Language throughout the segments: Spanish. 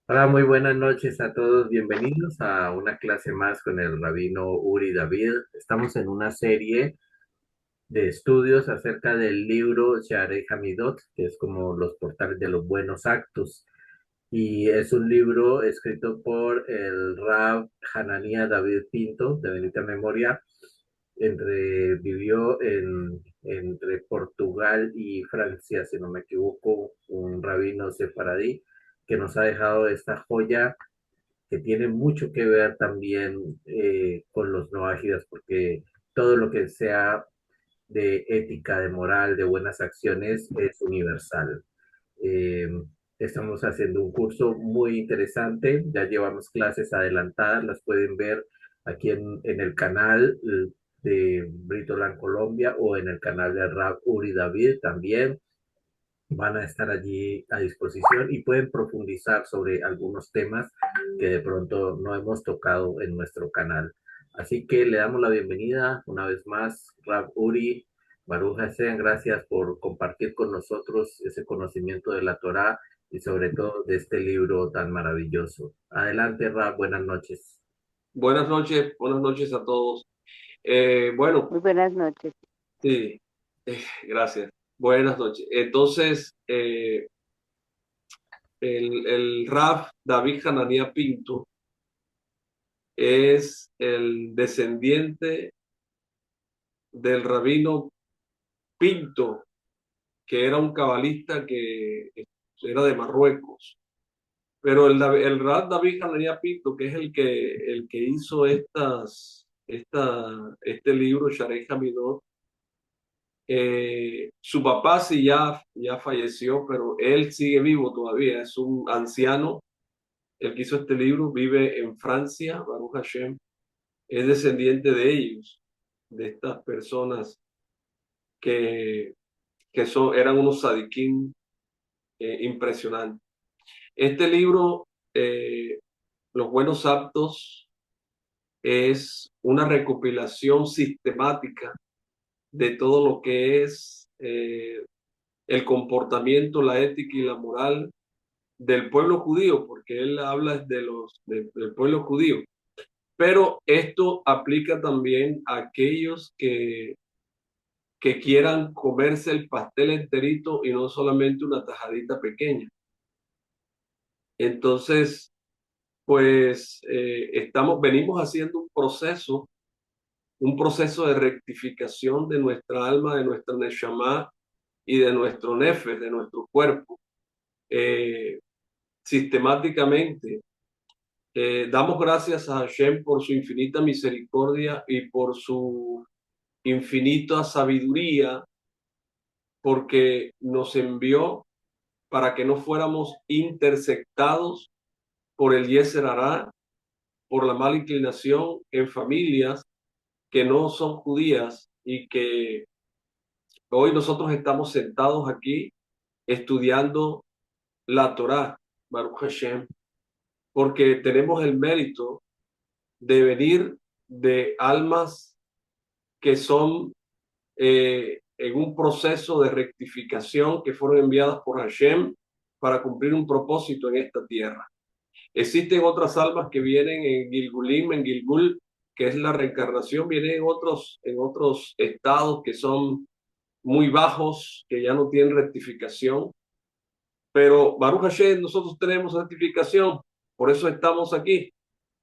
Hola, muy buenas noches a todos. Bienvenidos a una clase más con el rabino Uri David. Estamos en una serie de estudios acerca del libro Shaarei Hamidot, que es como los portales de los buenos actos. Y es un libro escrito por el Rab Hanania David Pinto, de bendita memoria. Vivió entre Portugal y Francia, si no me equivoco, un rabino sefaradí que nos ha dejado esta joya que tiene mucho que ver también con los no ágidos, porque todo lo que sea de ética, de moral, de buenas acciones es universal. Eh, Estamos haciendo un curso muy interesante, ya llevamos clases adelantadas, las pueden ver aquí en el canal de Britoland Colombia o en el canal de Rab Uri David también van a estar allí a disposición y pueden profundizar sobre algunos temas que de pronto no hemos tocado en nuestro canal. Así que le damos la bienvenida una vez más, Rab Uri, Baruch Hashem, gracias por compartir con nosotros ese conocimiento de la Torá y sobre todo de este libro tan maravilloso. Adelante, Rab, buenas noches. Buenas noches a todos. Bueno, Muy buenas noches. sí, gracias. Buenas noches. Entonces, el Raf David Hananía Pinto es el descendiente del rabino Pinto, que era un cabalista que era de Marruecos. Pero el Raf David Hananía Pinto, que es el que hizo este libro, Sharei Hamidot. Su papá sí ya falleció, pero él sigue vivo todavía. Es un anciano. El que hizo este libro vive en Francia, Baruch Hashem. Es descendiente de ellos, de estas personas que, eran unos sadiquín impresionantes. Este libro, Los Buenos Actos, es una recopilación sistemática de todo lo que es el comportamiento, la ética y la moral del pueblo judío, porque él habla del pueblo judío. Pero esto aplica también a aquellos que quieran comerse el pastel enterito y no solamente una tajadita pequeña. Entonces, pues venimos haciendo un proceso de rectificación de nuestra alma, de nuestra neshama y de nuestro nefesh, de nuestro cuerpo. Eh, Sistemáticamente. Damos gracias a Hashem por su infinita misericordia y por su infinita sabiduría, porque nos envió para que no fuéramos interceptados por el Yetzer Hará, por la mala inclinación en familias que no son judías y que hoy nosotros estamos sentados aquí estudiando la Torá, Baruch Hashem, porque tenemos el mérito de venir de almas que son en un proceso de rectificación, que fueron enviadas por Hashem para cumplir un propósito en esta tierra. Existen otras almas que vienen en Gilgulim, en Gilgul, que es la reencarnación, vienen en otros estados que son muy bajos, que ya no tienen rectificación. Pero Baruch Hashem, nosotros tenemos rectificación, por eso estamos aquí.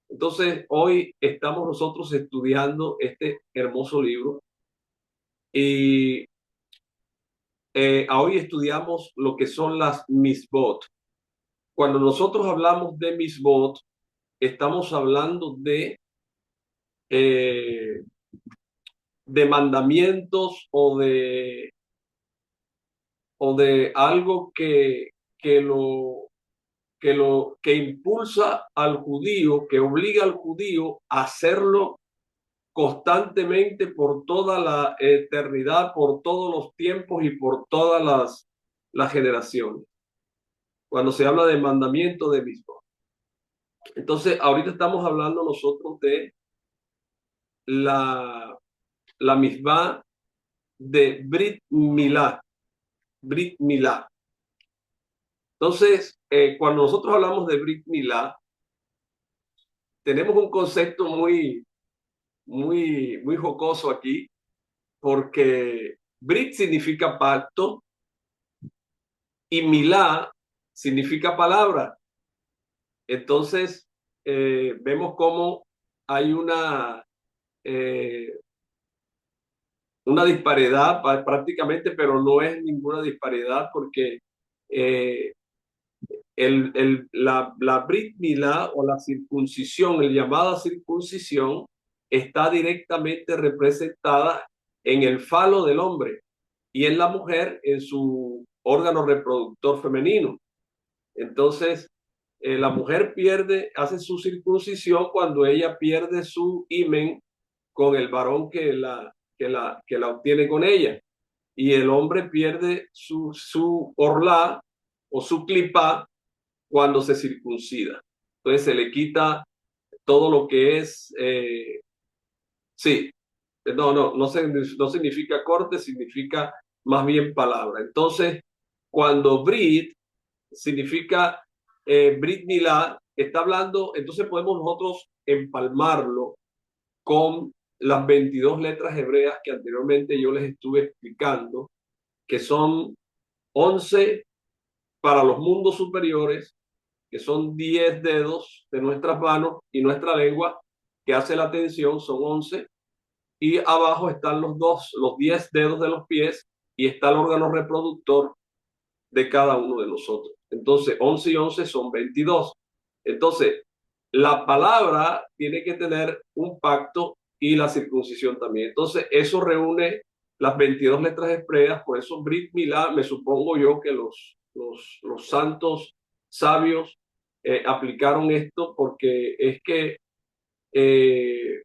Entonces, hoy estamos nosotros estudiando este hermoso libro y hoy estudiamos lo que son las misbot. Cuando nosotros hablamos de misbot, estamos hablando eh, de mandamientos o de algo que impulsa al judío, que obliga al judío a hacerlo constantemente por toda la eternidad, por todos los tiempos y por todas las generaciones. Cuando se habla de mandamiento de misbot. Entonces, ahorita estamos hablando nosotros de la, la misma de Brit Milá. Brit Milá. Entonces, cuando nosotros hablamos de Brit Milá, tenemos un concepto muy jocoso aquí, porque Brit significa pacto y Milá significa palabra. Entonces, vemos cómo hay eh, una disparidad prácticamente, pero no es ninguna disparidad porque eh, la Brit Milá o la circuncisión, el llamada circuncisión, está directamente representada en el falo del hombre y en la mujer en su órgano reproductor femenino. Entonces, la mujer hace su circuncisión cuando ella pierde su himen con el varón que la obtiene con ella. Y el hombre pierde su orlá o su clipá cuando se circuncida. Entonces se le quita todo lo que es, sí, no significa corte, significa más bien palabra. Entonces, cuando Brit significa Brit Milá, está hablando, entonces podemos nosotros empalmarlo con las 22 letras hebreas que anteriormente yo les estuve explicando, que son 11 para los mundos superiores, que son 10 dedos de nuestras manos y nuestra lengua, que hace la tensión, son 11, y abajo están los 10 dedos de los pies y está el órgano reproductor de cada uno de nosotros. Entonces, 11 y 11 son 22. Entonces, la palabra tiene que tener un pacto y la circuncisión también. Entonces, eso reúne las 22 letras hebreas, por eso Brit Milá, me supongo yo que los santos sabios aplicaron esto porque es que eh,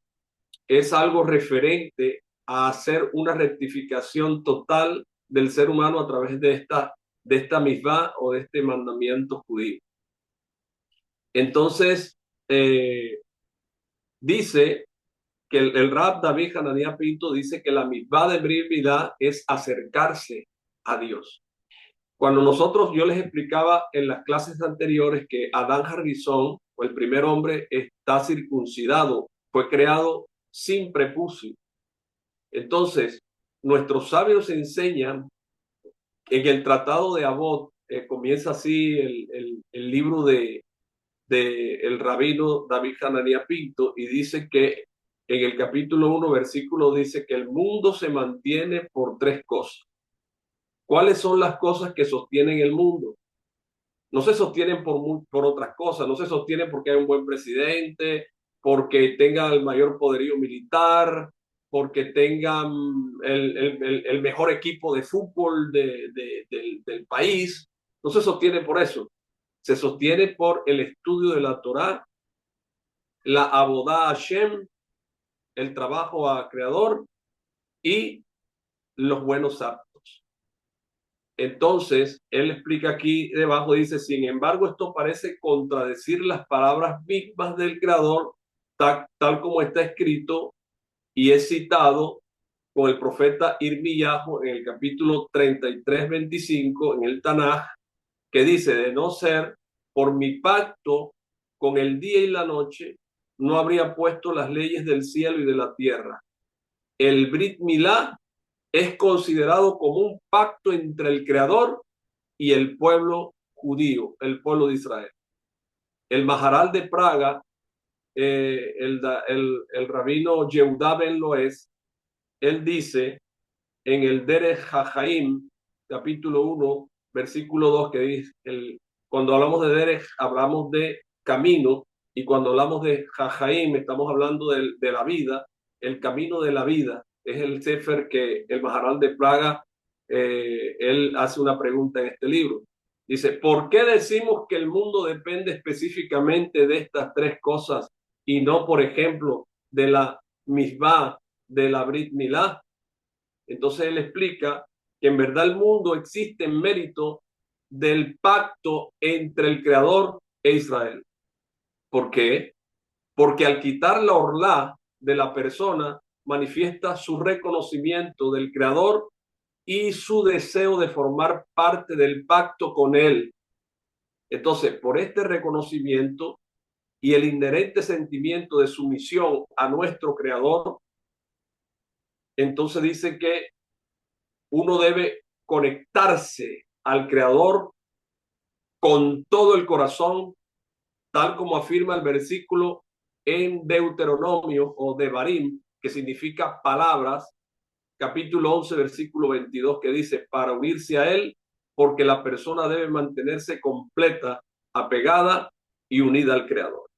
es algo referente a hacer una rectificación total del ser humano a través de esta misma o de este mandamiento judío. Entonces, dice que el Rab David Hananía Pinto dice que la misma de Brit Milá es acercarse a Dios. Cuando yo les explicaba en las clases anteriores que Adán Harrison, o el primer hombre, está circuncidado, fue creado sin prepucio. Entonces, nuestros sabios enseñan en el Tratado de Abot, comienza así el libro de el rabino David Hananía Pinto, y dice que en el capítulo 1, versículo, dice que el mundo se mantiene por tres cosas. ¿Cuáles son las cosas que sostienen el mundo? No se sostienen por otras cosas, no se sostienen porque hay un buen presidente, porque tenga el mayor poderío militar, porque tengan el mejor equipo de fútbol del país. No se sostiene por eso. Se sostiene por el estudio de la Torá, la abodá Hashem, el trabajo a Creador y los buenos actos. Entonces, él explica aquí debajo, dice, sin embargo, esto parece contradecir las palabras mismas del Creador, tal como está escrito y es citado con el profeta Irmiyahu en el capítulo 33-25 en el Tanaj, que dice, de no ser por mi pacto con el día y la noche, no habría puesto las leyes del cielo y de la tierra. El Brit Milá es considerado como un pacto entre el Creador y el pueblo judío, el pueblo de Israel. El Maharal de Praga, el rabino Yehuda Ben Loes, él dice en el Derech HaChaim, capítulo 1, versículo 2, que dice, cuando hablamos de Derech, hablamos de camino, y cuando hablamos de HaChaim, estamos hablando de la vida, el camino de la vida. Es el Sefer que el Maharal de Praga, él hace una pregunta en este libro. Dice, ¿por qué decimos que el mundo depende específicamente de estas tres cosas y no, por ejemplo, de la misbah, de la Brit Milá? Entonces él explica que en verdad el mundo existe en mérito del pacto entre el Creador e Israel. ¿Por qué? Porque al quitar la orlá de la persona, manifiesta su reconocimiento del Creador y su deseo de formar parte del pacto con él. Entonces, por este reconocimiento y el inherente sentimiento de sumisión a nuestro Creador, entonces dice que uno debe conectarse al Creador con todo el corazón, tal como afirma el versículo en Deuteronomio o Devarim, que significa palabras, capítulo 11, versículo 22, que dice, para unirse a Él, porque la persona debe mantenerse completa, apegada y unida al Creador.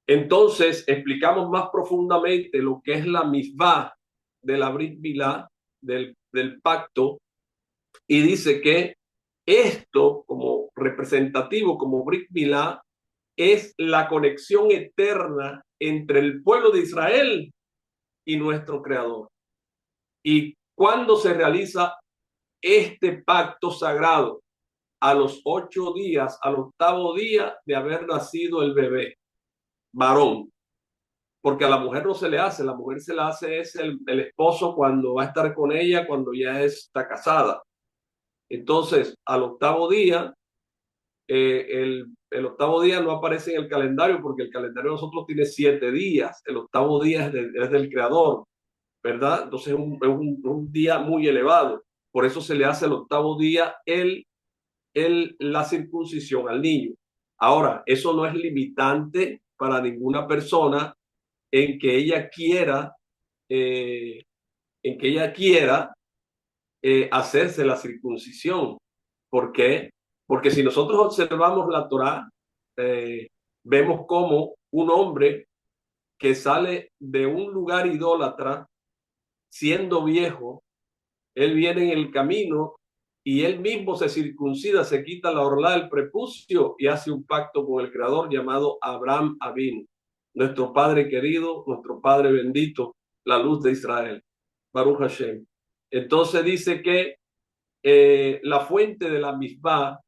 Entonces, explicamos más profundamente lo que es la misbah de la Brit Milá, del pacto, y dice que esto, como representativo, como Brit Milá, es la conexión eterna entre el pueblo de Israel y nuestro Creador. ¿Y cuándo se realiza este pacto sagrado? A los 8 días, al octavo día de haber nacido el bebé, varón. Porque a la mujer no se le hace, la mujer se la hace es el esposo cuando va a estar con ella, cuando ya está casada. Entonces, al octavo día, el octavo día no aparece en el calendario porque el calendario de nosotros tiene 7 días. El octavo día es del Creador, ¿verdad? Entonces es un día muy elevado. Por eso se le hace el octavo día la circuncisión al niño. Ahora, eso no es limitante para ninguna persona en que ella quiera, eh, en que ella quiera hacerse la circuncisión. ¿Por qué? Porque si nosotros observamos la Torá, eh, vemos como un hombre que sale de un lugar idólatra, siendo viejo, él viene en el camino y él mismo se circuncida, se quita la orla del prepucio y hace un pacto con el Creador llamado Abraham Avinu, nuestro Padre querido, nuestro Padre bendito, la luz de Israel, Baruch Hashem. Entonces dice que la fuente de la misbah,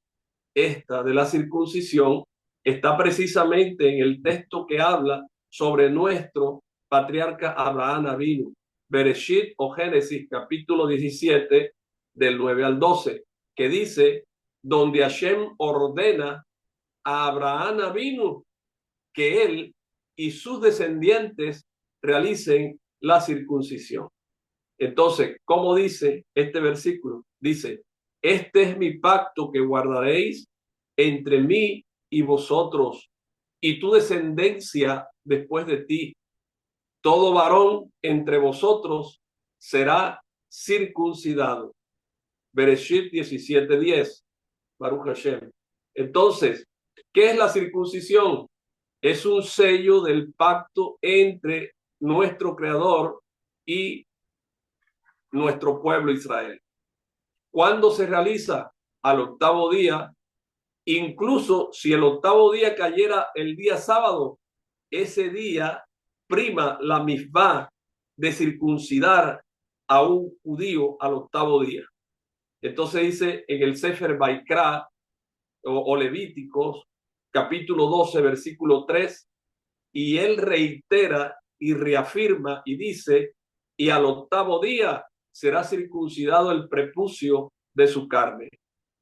esta de la circuncisión, está precisamente en el texto que habla sobre nuestro patriarca Abraham Avinu, Bereshit o Génesis, capítulo 17, del 9 al 12, que dice, donde Hashem ordena a Abraham Avinu que él y sus descendientes realicen la circuncisión. Entonces, ¿cómo dice este versículo? Dice, este es mi pacto que guardaréis entre mí y vosotros y tu descendencia después de ti. Todo varón entre vosotros será circuncidado. Bereshit 17:10. Baruch Hashem. Entonces, ¿qué es la circuncisión? Es un sello del pacto entre nuestro Creador y nuestro pueblo Israel. ¿Cuándo se realiza? Al octavo día. Incluso si el octavo día cayera el día sábado, ese día prima la misbah de circuncidar a un judío al octavo día. Entonces dice en el Sefer Baikra o Levíticos, capítulo 12, versículo 3, y él reitera y reafirma y dice, y al octavo día será circuncidado el prepucio de su carne.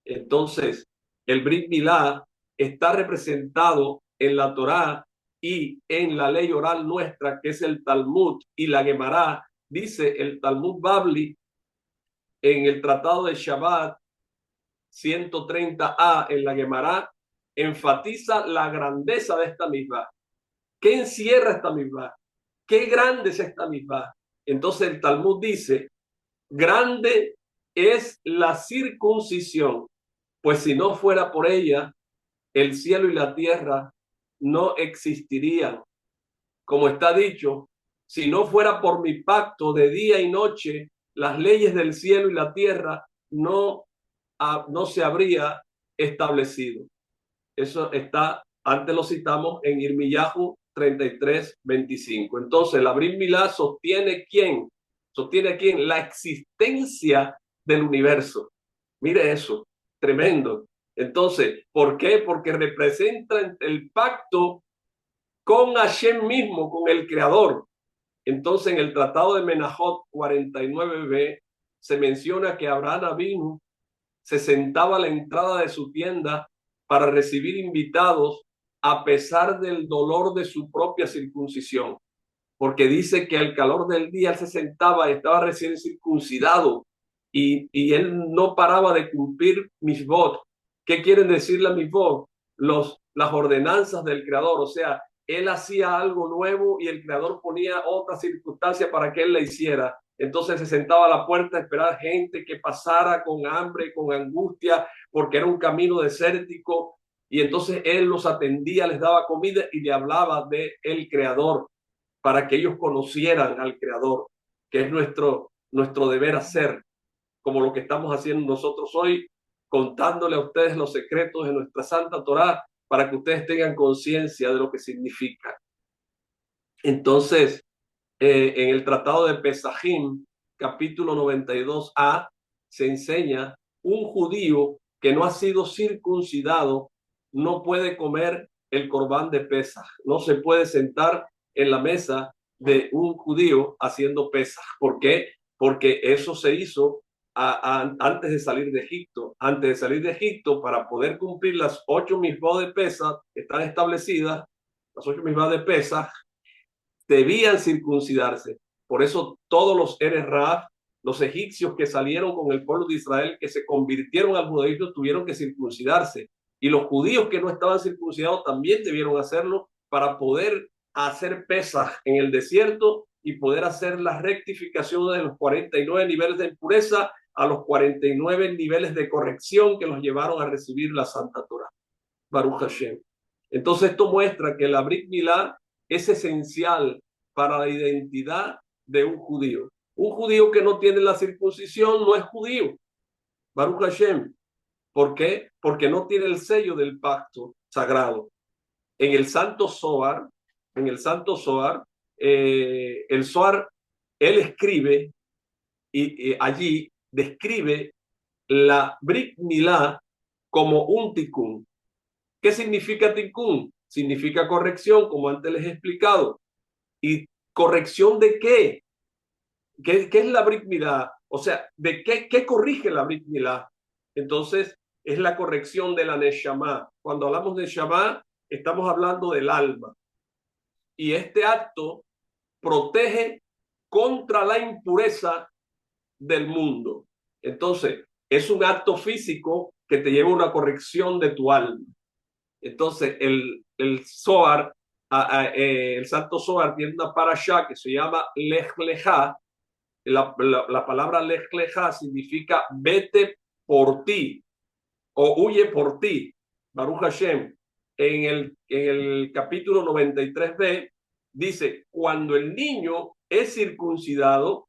Entonces, el Brit Milá está representado en la Torá y en la ley oral nuestra, que es el Talmud y la Gemara. Dice el Talmud Babli en el Tratado de Shabbat 130a en la Gemara, enfatiza la grandeza de esta misma. ¿Qué encierra esta misma? ¿Qué grande es esta misma? Entonces el Talmud dice, grande es la circuncisión, pues si no fuera por ella, el cielo y la tierra no existirían. Como está dicho, si no fuera por mi pacto de día y noche, las leyes del cielo y la tierra no se habría establecido. Eso está, antes lo citamos en Irmiyahu 33:25. Entonces, la Brit Milá sostiene quién? Sostiene quién? La existencia del universo. Mire eso, tremendo. Entonces, ¿por qué? Porque representa el pacto con Hashem mismo, con el Creador. Entonces, en el Tratado de Menahot 49b se menciona que Abraham Avinu se sentaba a la entrada de su tienda para recibir invitados a pesar del dolor de su propia circuncisión, porque dice que al calor del día él se sentaba, estaba recién circuncidado y él no paraba de cumplir misbot. ¿Qué quieren decir las misbot? Las ordenanzas del Creador, o sea, él hacía algo nuevo y el Creador ponía otra circunstancia para que él la hiciera. Entonces se sentaba a la puerta a esperar gente que pasara con hambre, con angustia, porque era un camino desértico. Y entonces él los atendía, les daba comida y le hablaba de el Creador para que ellos conocieran al Creador, que es nuestro deber hacer, como lo que estamos haciendo nosotros hoy, contándole a ustedes los secretos de nuestra Santa Torá, para que ustedes tengan conciencia de lo que significa. Entonces, en el Tratado de Pesajim, capítulo 92a, se enseña un judío que no ha sido circuncidado no puede comer el corbán de Pesaj, no se puede sentar en la mesa de un judío haciendo Pesaj. ¿Por qué? Porque eso se hizo antes de salir de Egipto. Antes de salir de Egipto, para poder cumplir las 8 misbot de Pesaj, están establecidas, las 8 misbot de Pesaj, debían circuncidarse. Por eso todos los Eres Raaf, los egipcios que salieron con el pueblo de Israel, que se convirtieron al judaísmo, tuvieron que circuncidarse. Y los judíos que no estaban circuncidados también debieron hacerlo para poder hacer Pesaj en el desierto y poder hacer la rectificación de los 49 niveles de impureza a los 49 niveles de corrección que los llevaron a recibir la Santa Torah. Baruch Hashem. Entonces esto muestra que la Brit Milá es esencial para la identidad de un judío. Un judío que no tiene la circuncisión no es judío. Baruch Hashem. ¿Por qué? Porque no tiene el sello del pacto sagrado. En el Santo Zohar, el Zohar, él escribe y allí describe la Brit Milá como un tikkun. ¿Qué significa tikkun? Significa corrección, como antes les he explicado. ¿Y corrección de qué? ¿Qué es la Brit Milá? O sea, ¿de qué corrige la Brit Milá? Entonces, es la corrección de la Neshama. Cuando hablamos de Neshama, estamos hablando del alma. Y este acto protege contra la impureza del mundo. Entonces, es un acto físico que te lleva a una corrección de tu alma. Entonces, el Zohar, el Santo Zohar tiene una parashá que se llama Lech Lechá. La palabra Lech Lechá significa vete por ti o huye por ti. Baruch Hashem. En el capítulo 93b dice, cuando el niño es circuncidado,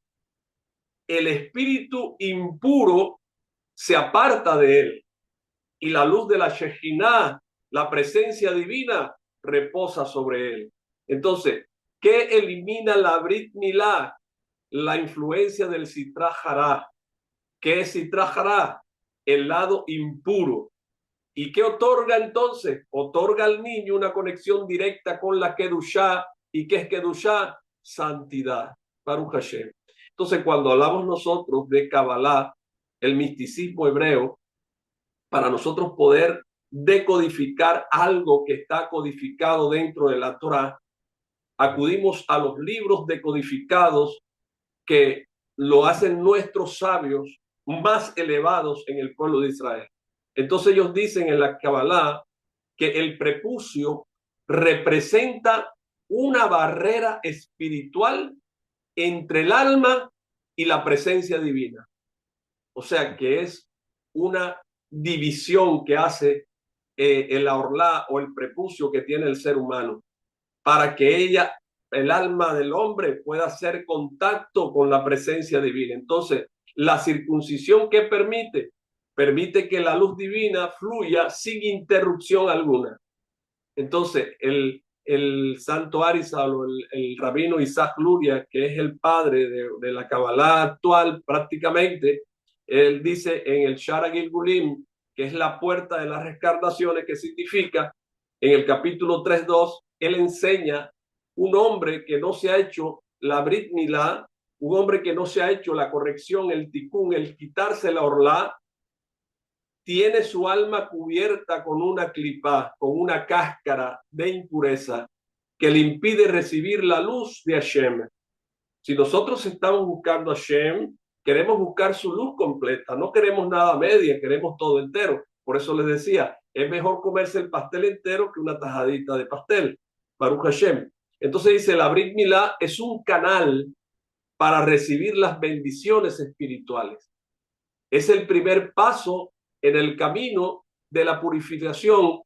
el espíritu impuro se aparta de él y la luz de la Shejinah, la presencia divina, reposa sobre él. Entonces, ¿qué elimina la Brit Milá? La influencia del Sitra Hará. ¿Qué es Sitra Hará? El lado impuro. ¿Y qué otorga entonces? Otorga al niño una conexión directa con la Kedushá. ¿Y qué es Kedushá? Santidad. Baruch Hashem. Entonces, cuando hablamos nosotros de Kabbalah, el misticismo hebreo, para nosotros poder decodificar algo que está codificado dentro de la Torá, acudimos a los libros decodificados que lo hacen nuestros sabios más elevados en el pueblo de Israel. Entonces ellos dicen en la Kabbalah que el prepucio representa una barrera espiritual entre el alma y la presencia divina. O sea que es una división que hace el aorlá o el prepucio que tiene el ser humano para que el alma del hombre, pueda hacer contacto con la presencia divina. Entonces, la circuncisión, ¿qué permite? Permite que la luz divina fluya sin interrupción alguna. Entonces, el santo Arizal o el rabino Isaac Luria, que es el padre de la Kabbalah actual prácticamente, él dice en el Shara Gilgulim, que es la puerta de las reencarnaciones, que significa, en el capítulo 3.2, él enseña un hombre que no se ha hecho la Brit Milá, un hombre que no se ha hecho la corrección, el tikkun, el quitarse la orlá, tiene su alma cubierta con una clipa, con una cáscara de impureza que le impide recibir la luz de Hashem. Si nosotros estamos buscando a Hashem, queremos buscar su luz completa, no queremos nada media, queremos todo entero. Por eso les decía, es mejor comerse el pastel entero que una tajadita de pastel. Baruch Hashem. Entonces dice, la Brit Milá es un canal para recibir las bendiciones espirituales. Es el primer paso en el camino de la purificación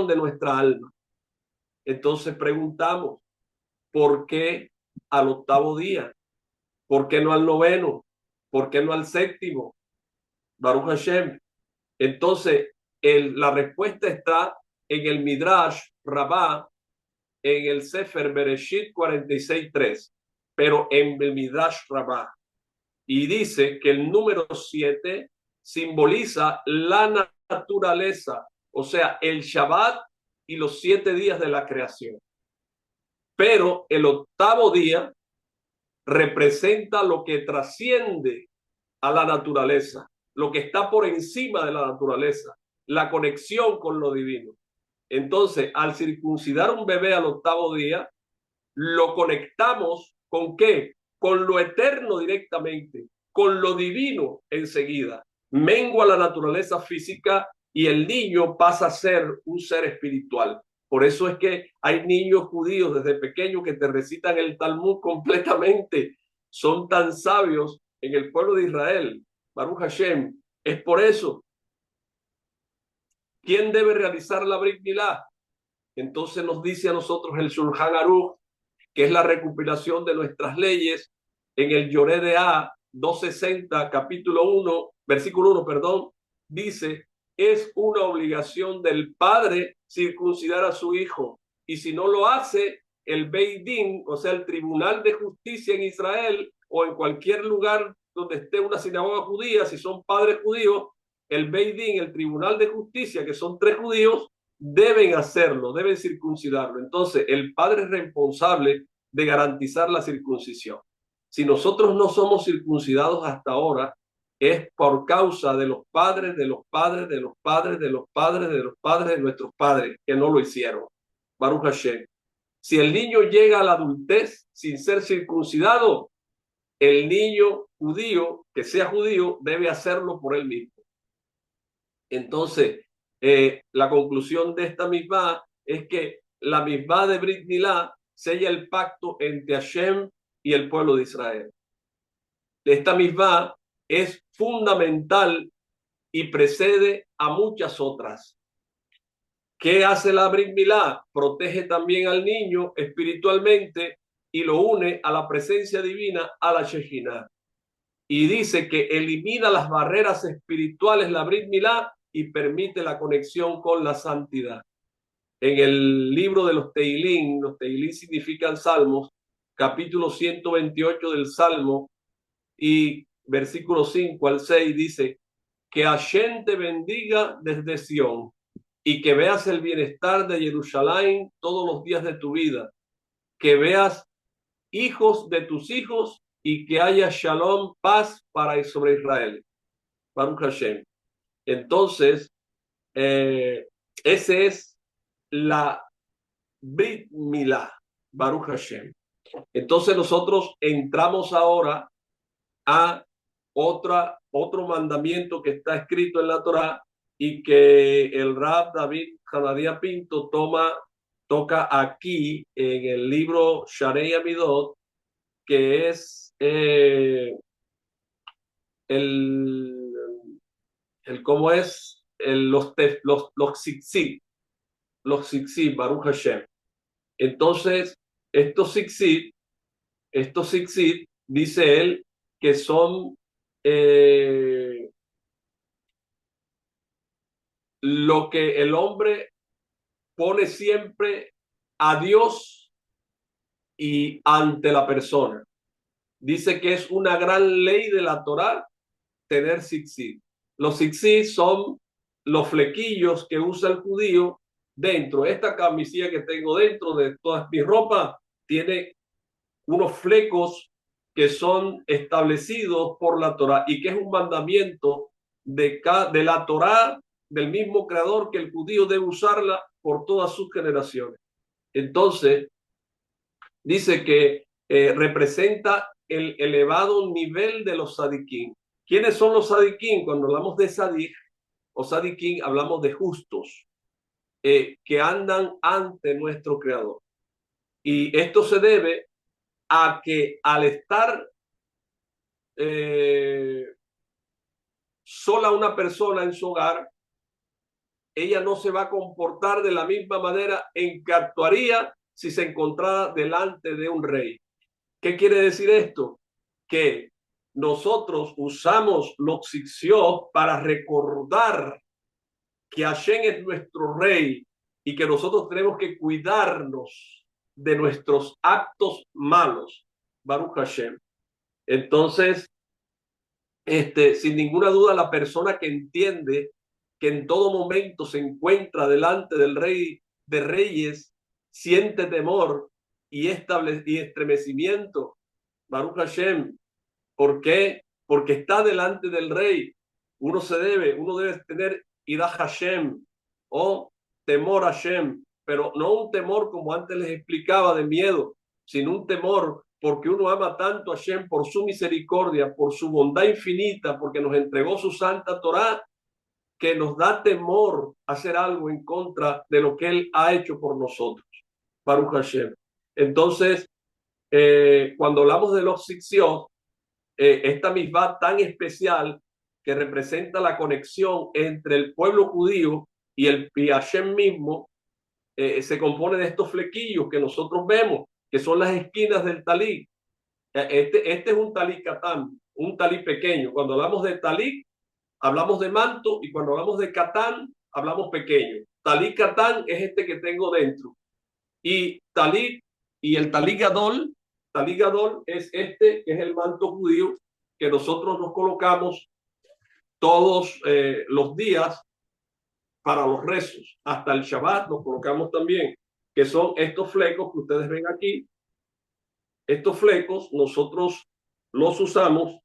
de nuestra alma. Entonces preguntamos, ¿por qué al octavo día? ¿Por qué no al noveno? ¿Por qué no al séptimo? Baruch Hashem. Entonces, la respuesta está en el Midrash Rabbah, en el Sefer Bereshit 46.3, pero en el Midrash Rabbah. Y dice que el número 7 simboliza la naturaleza, o sea, el Shabbat y los 7 días de la creación. Pero el octavo día representa lo que trasciende a la naturaleza, lo que está por encima de la naturaleza, la conexión con lo divino. Entonces, al circuncidar un bebé al octavo día, lo conectamos ¿con qué? Con lo eterno directamente, con lo divino enseguida. Mengua la naturaleza física y el niño pasa a ser un ser espiritual. Por eso es que hay niños judíos desde pequeños que te recitan el Talmud completamente. Son tan sabios en el pueblo de Israel. Baruch Hashem. Es por eso. ¿Quién debe realizar la Brit Milá? Entonces nos dice a nosotros el Shulchan Aruch, que es la recopilación de nuestras leyes, en el Yoreh De'ah 260, capítulo 1, versículo 1, perdón, dice, es una obligación del padre circuncidar a su hijo, y si no lo hace, el Beit Din, o sea, el Tribunal de Justicia en Israel, o en cualquier lugar donde esté una sinagoga judía, si son padres judíos, el Beit Din, el Tribunal de Justicia, que son 3 judíos, deben hacerlo, deben circuncidarlo. Entonces, el padre es responsable de garantizar la circuncisión. Si nosotros no somos circuncidados hasta ahora, es por causa de los padres, de los padres, de los padres, de los padres, de los padres, de nuestros padres, que no lo hicieron. Baruch Hashem. Si el niño llega a la adultez sin ser circuncidado, el niño judío, que sea judío, debe hacerlo por él mismo. Entonces, la conclusión de esta misma es que la misma de Brit Milá sella el pacto entre Hashem y el pueblo de Israel. Esta misma es fundamental y precede a muchas otras. ¿Qué hace la Brit Milá? Protege también al niño espiritualmente y lo une a la presencia divina, a la Shejinah. Y dice que elimina las barreras espirituales la Brit Milá y permite la conexión con la santidad. En el libro de los Teilín significan salmos, capítulo 128 del Salmo y versículo 5 al 6 dice, que Hashem te bendiga desde Sión y que veas el bienestar de Jerusalén todos los días de tu vida, que veas hijos de tus hijos y que haya shalom, paz sobre Israel. Baruch Hashem. Entonces, ese es la Brit Milá, Baruch Hashem. Entonces nosotros entramos ahora a otro mandamiento que está escrito en la Torá y que el Rab David Hanadía Pinto toca aquí en el libro Sharei Amidot, que es cómo es los tzitzit, Baruch Hashem. Entonces, estos tzitzit, dice él, que son lo que el hombre pone siempre a Dios y ante la persona. Dice que es una gran ley de la Torá tener tzitzit. Los tzitzit son los flequillos que usa el judío dentro. Esta camisilla que tengo dentro de toda mi ropa tiene unos flecos que son establecidos por la Torá y que es un mandamiento de la Torá, del mismo creador, que el judío debe usarla por todas sus generaciones. Entonces, dice que representa el elevado nivel de los sadiquín. ¿Quiénes son los sadiquín? Cuando hablamos de sadik o sadiquín, hablamos de justos que andan ante nuestro creador. Y esto se debe a que al estar sola una persona en su hogar, ella no se va a comportar de la misma manera en que actuaría si se encontrara delante de un rey. ¿Qué quiere decir esto? Que nosotros usamos los sixios para recordar que Hashem es nuestro rey y que nosotros tenemos que cuidarnos de nuestros actos malos. Baruch Hashem. Entonces, sin ninguna duda, la persona que entiende que en todo momento se encuentra delante del Rey de Reyes, siente temor y estremecimiento. Baruch Hashem. ¿Por qué? Porque está delante del Rey. Uno debe tener ira Hashem o temor a Hashem, pero no un temor como antes les explicaba de miedo, sino un temor porque uno ama tanto a Hashem por su misericordia, por su bondad infinita, porque nos entregó su santa Torá, que nos da temor hacer algo en contra de lo que Él ha hecho por nosotros. Baruch Hashem. Entonces, cuando hablamos de los Sixiot, esta misma tan especial que representa la conexión entre el pueblo judío y el Hashem mismo, se compone de estos flequillos que nosotros vemos, que son las esquinas del talí. Este es un talí catán, un talí pequeño. Cuando hablamos de talí, hablamos de manto, y cuando hablamos de catán, hablamos pequeño. Talí catán es este que tengo dentro. Y talí y el talí gadol es este, que es el manto judío que nosotros nos colocamos todos los días para los rezos. Hasta el Shabbat nos colocamos también, que son estos flecos que ustedes ven aquí. Estos flecos nosotros los usamos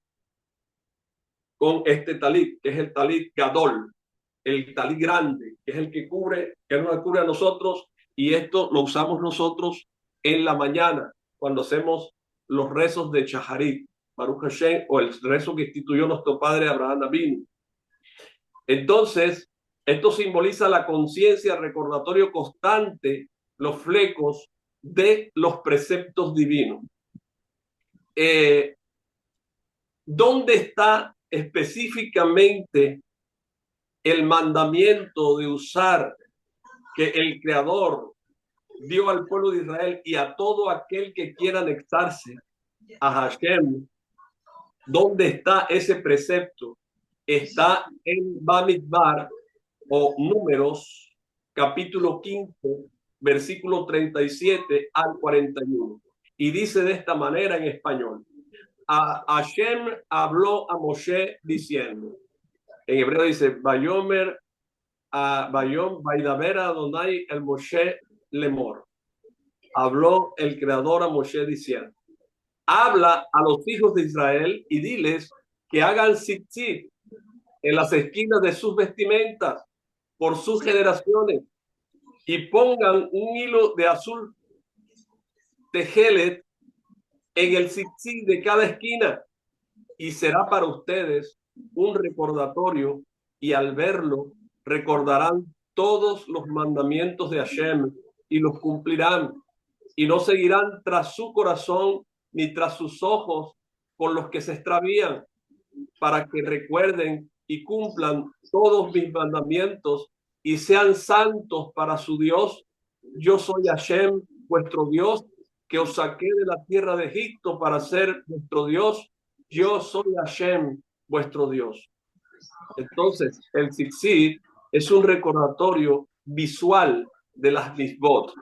con este talit, que es el talit gadol, el talit grande, que es el que nos cubre a nosotros, y esto lo usamos nosotros en la mañana, cuando hacemos los rezos de Shaharit, Baruch Hashem, o el rezo que instituyó nuestro padre Abraham Avinu. Entonces, esto simboliza la conciencia, el recordatorio constante, los flecos de los preceptos divinos. ¿Dónde está específicamente el mandamiento de usar que el Creador dio al pueblo de Israel y a todo aquel que quiera anexarse a Hashem? ¿Dónde está ese precepto? Está en Bamidbar o Números, capítulo 15, versículo 37 al 41. Y dice de esta manera en español: Hashem habló a Moshe diciendo, en hebreo dice, Vayomer, Vaidaber Adonai el Moshe lemor. Habló el Creador a Moshe diciendo, habla a los hijos de Israel y diles que hagan tzitzit en las esquinas de sus vestimentas por sus generaciones, y pongan un hilo de azul tejelet en el tzitzit de cada esquina, y será para ustedes un recordatorio, y al verlo recordarán todos los mandamientos de Hashem y los cumplirán, y no seguirán tras su corazón ni tras sus ojos con los que se extravían, para que recuerden y cumplan todos mis mandamientos y sean santos para su Dios. Yo soy Hashem, vuestro Dios, que os saqué de la tierra de Egipto para ser vuestro Dios. Yo soy Hashem, vuestro Dios. Entonces, el tzitzit es un recordatorio visual de las misbot.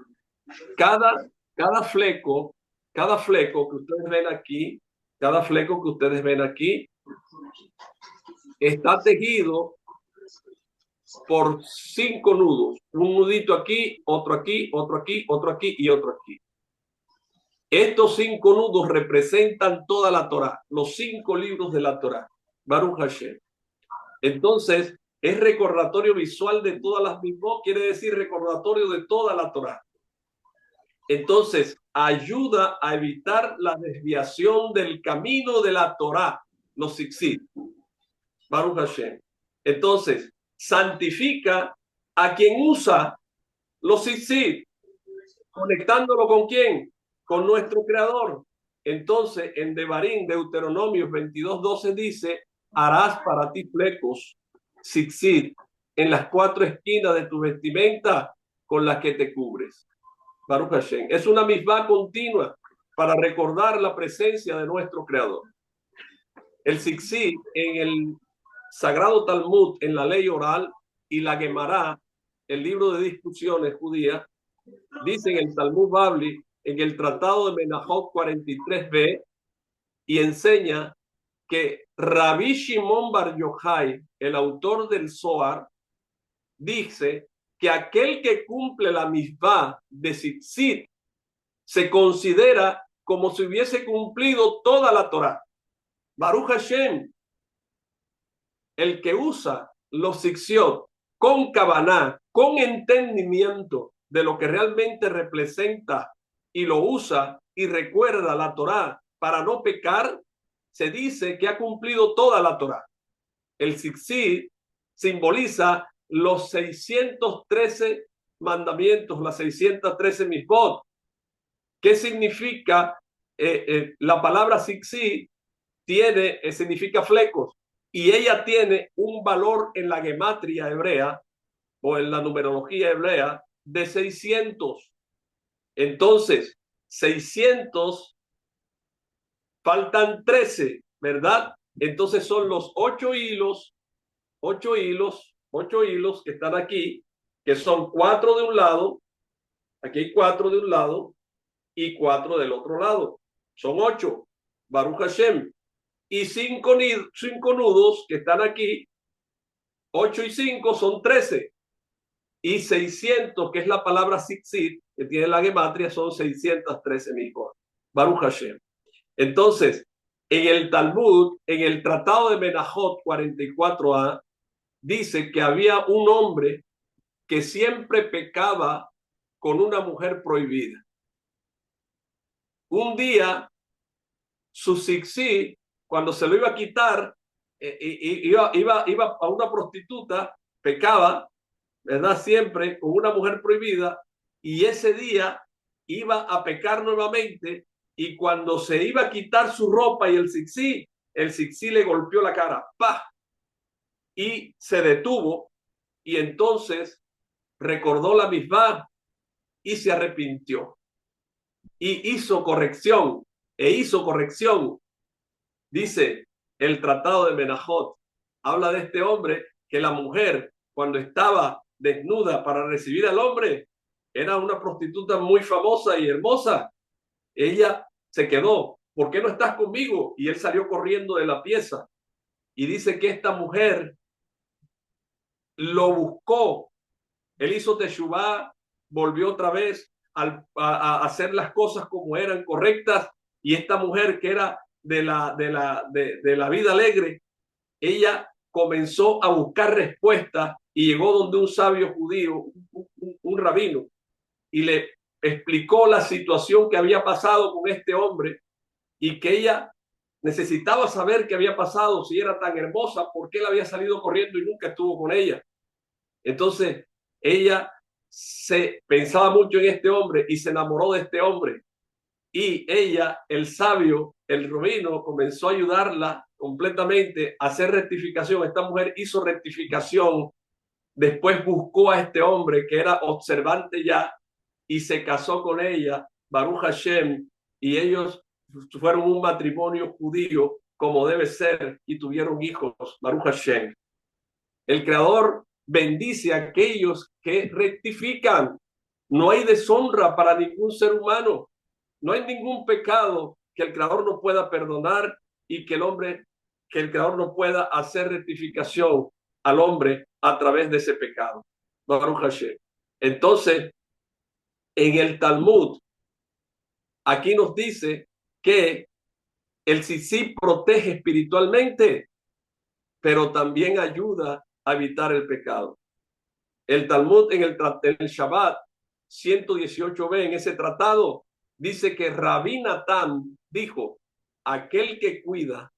Cada fleco que ustedes ven aquí, está tejido por 5 nudos, un nudito aquí, otro aquí, otro aquí, otro aquí y otro aquí. Estos 5 nudos representan toda la Torá, los 5 libros de la Torá. Baruch Hashem. Entonces, es recordatorio visual de todas las mismas, quiere decir recordatorio de toda la Torá. Entonces, ayuda a evitar la desviación del camino de la Torá, los tzitzit, Baruch Hashem. Entonces, santifica a quien usa los tzitzit, conectándolo con quién, con nuestro creador. Entonces, en Devarim, Deuteronomios 22:12 dice: harás para ti flecos, tzitzit, en las cuatro esquinas de tu vestimenta con las que te cubres. Baruch Hashem. Es una misma continua para recordar la presencia de nuestro creador. El tzitzit en el Sagrado Talmud, en la ley oral, y la Gemara, el libro de discusiones judías, dice en el Talmud Babli, en el Tratado de Menachot 43b, y enseña que Rabbi Shimon Bar Yochai, el autor del Zohar, dice que aquel que cumple la misvá de tzitzit se considera como si hubiese cumplido toda la Torá. Baruch Hashem, el que usa los tzitzit con kavaná, con entendimiento de lo que realmente representa, y lo usa y recuerda la Torá para no pecar, se dice que ha cumplido toda la Torá. El tzitzit simboliza los 613 mandamientos, las 613 misbot. ¿Qué significa? La palabra tzitzit significa flecos, y ella tiene un valor en la gematria hebrea o en la numerología hebrea de 600. Entonces, 600, faltan 13, ¿verdad? Entonces son los 8 hilos que están aquí, que son 4 de un lado, aquí hay 4 de un lado y 4 del otro lado. Son 8, Baruch Hashem. Y 5 nudos que están aquí, 8 y 5 son 13. Y 600, que es la palabra tzitzit, que tiene la gematria, son 613 mil. Baruch Hashem. Entonces, en el Talmud, en el Tratado de Menachot 44a, dice que había un hombre que siempre pecaba con una mujer prohibida. Un día, su tzitzit, cuando se lo iba a quitar, iba a una prostituta, pecaba, ¿verdad? Siempre con una mujer prohibida, y ese día iba a pecar nuevamente, y cuando se iba a quitar su ropa y el tzitzit le golpeó la cara, ¡pah! Y se detuvo, y entonces recordó la misma y se arrepintió y hizo corrección, Dice el Tratado de Menachot, habla de este hombre, que la mujer, cuando estaba desnuda para recibir al hombre, era una prostituta muy famosa y hermosa. Ella se quedó: ¿por qué no estás conmigo? Y él salió corriendo de la pieza, y dice que esta mujer lo buscó. Él hizo teshuvá, volvió otra vez a hacer las cosas como eran correctas, y esta mujer, que era de la vida alegre, ella comenzó a buscar respuestas y llegó donde un sabio judío, un rabino, y le explicó la situación que había pasado con este hombre, y que ella necesitaba saber qué había pasado, si era tan hermosa, por qué él había salido corriendo y nunca estuvo con ella. Entonces ella se pensaba mucho en este hombre y se enamoró de este hombre, y ella, el sabio, el rabino, comenzó a ayudarla completamente a hacer rectificación. Esta mujer hizo rectificación, después buscó a este hombre que era observante ya, y se casó con ella, Baruch Hashem, y ellos fueron un matrimonio judío como debe ser, y tuvieron hijos, Baruch Hashem. El Creador bendice a aquellos que rectifican. No hay deshonra para ningún ser humano. No hay ningún pecado que el Creador no pueda perdonar, y que el Creador no pueda hacer rectificación al hombre a través de ese pecado. Baruch Hashem. Entonces, en el Talmud, aquí nos dice que el tzitzit protege espiritualmente. pero también ayuda a evitar el pecado. El Talmud en el Shabbat 118b, en ese tratado, dice que Rabí Natán dijo: aquel que cuida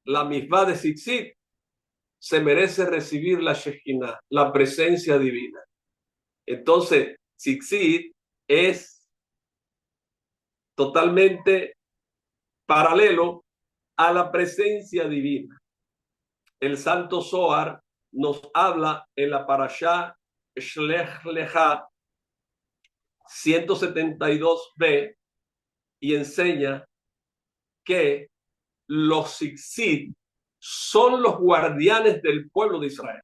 la misbah de Tzitzit se merece recibir la Shekhinah, la presencia divina. Entonces, Tzitzit es totalmente paralelo a la presencia divina. El Santo Zohar nos habla en la Parashá Shlech Lecha 172b y enseña que los Tzitzit son los guardianes del pueblo de Israel.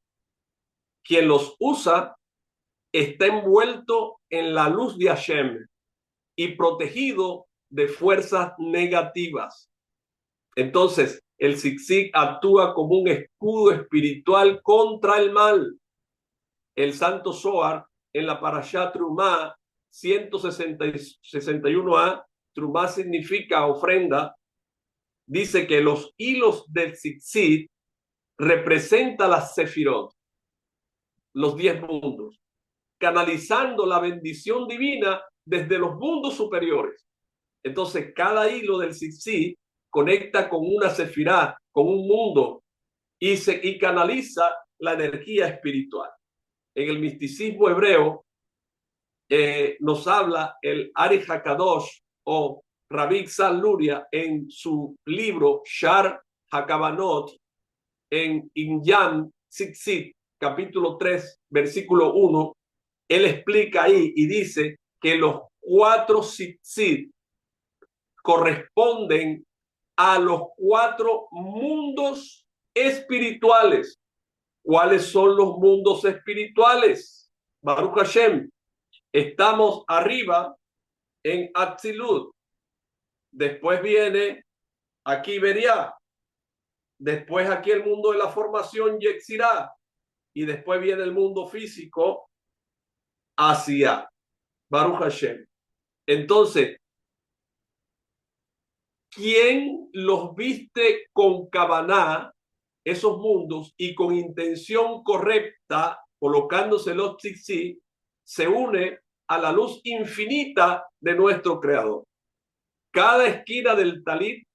Quien los usa está envuelto en la luz de Hashem y protegido de fuerzas negativas. Entonces, el Tzitzit actúa como un escudo espiritual contra el mal. El Santo Zohar en la Parashá Trumá 161a, Trumá significa ofrenda, dice que los hilos del Tzitzit representan las Sefirot, los 10 mundos, canalizando la bendición divina desde los mundos superiores. Entonces, cada hilo del Tzitzit conecta con una sefirá, con un mundo, y canaliza la energía espiritual. En el misticismo hebreo nos habla el Ari Hakadosh o Rabbi Tzal Luria en su libro Shar HaKavanot en Inyan Tzitzit, capítulo 3, versículo 1. Él explica ahí y dice que los 4 Tzitzit corresponden a los 4 mundos espirituales. ¿Cuáles son los mundos espirituales? Baruch Hashem, estamos arriba en Atzilut, después viene aquí Beriah, después aquí el mundo de la formación Yetzirah, y después viene el mundo físico hacia Baruch Hashem. Entonces, ¿quién los viste con Kavaná, esos mundos, y con intención correcta, colocándose los tzitzit, se une a la luz infinita de nuestro Creador? Cada esquina del talit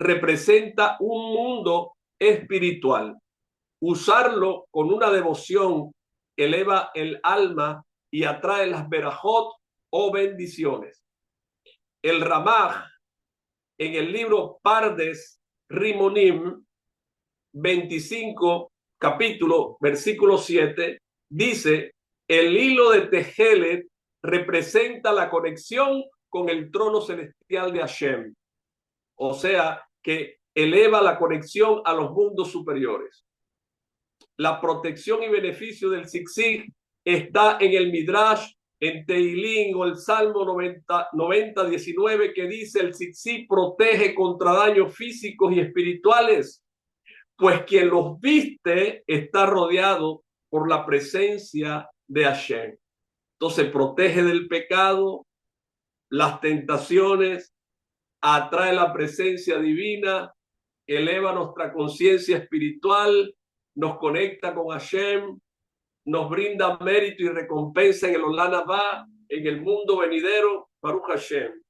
representa un mundo espiritual. Usarlo con una devoción eleva el alma y atrae las berajot o bendiciones. El Ramaj, en el libro Pardes Rimonim 25, capítulo, versículo 7, dice: el hilo de Tejelet representa la conexión con el trono celestial de Hashem, o sea, que eleva la conexión a los mundos superiores. La protección y beneficio del Tzitzit está en el Midrash, en Teilín o el Salmo 90:19, que dice: el Tzitzit protege contra daños físicos y espirituales, pues quien los viste está rodeado por la presencia de Hashem. Entonces protege del pecado, las tentaciones, atrae la presencia divina, eleva nuestra conciencia espiritual, nos conecta con Hashem, nos brinda mérito y recompensa en el Olam Abba, en el mundo venidero, Baruch Hashem.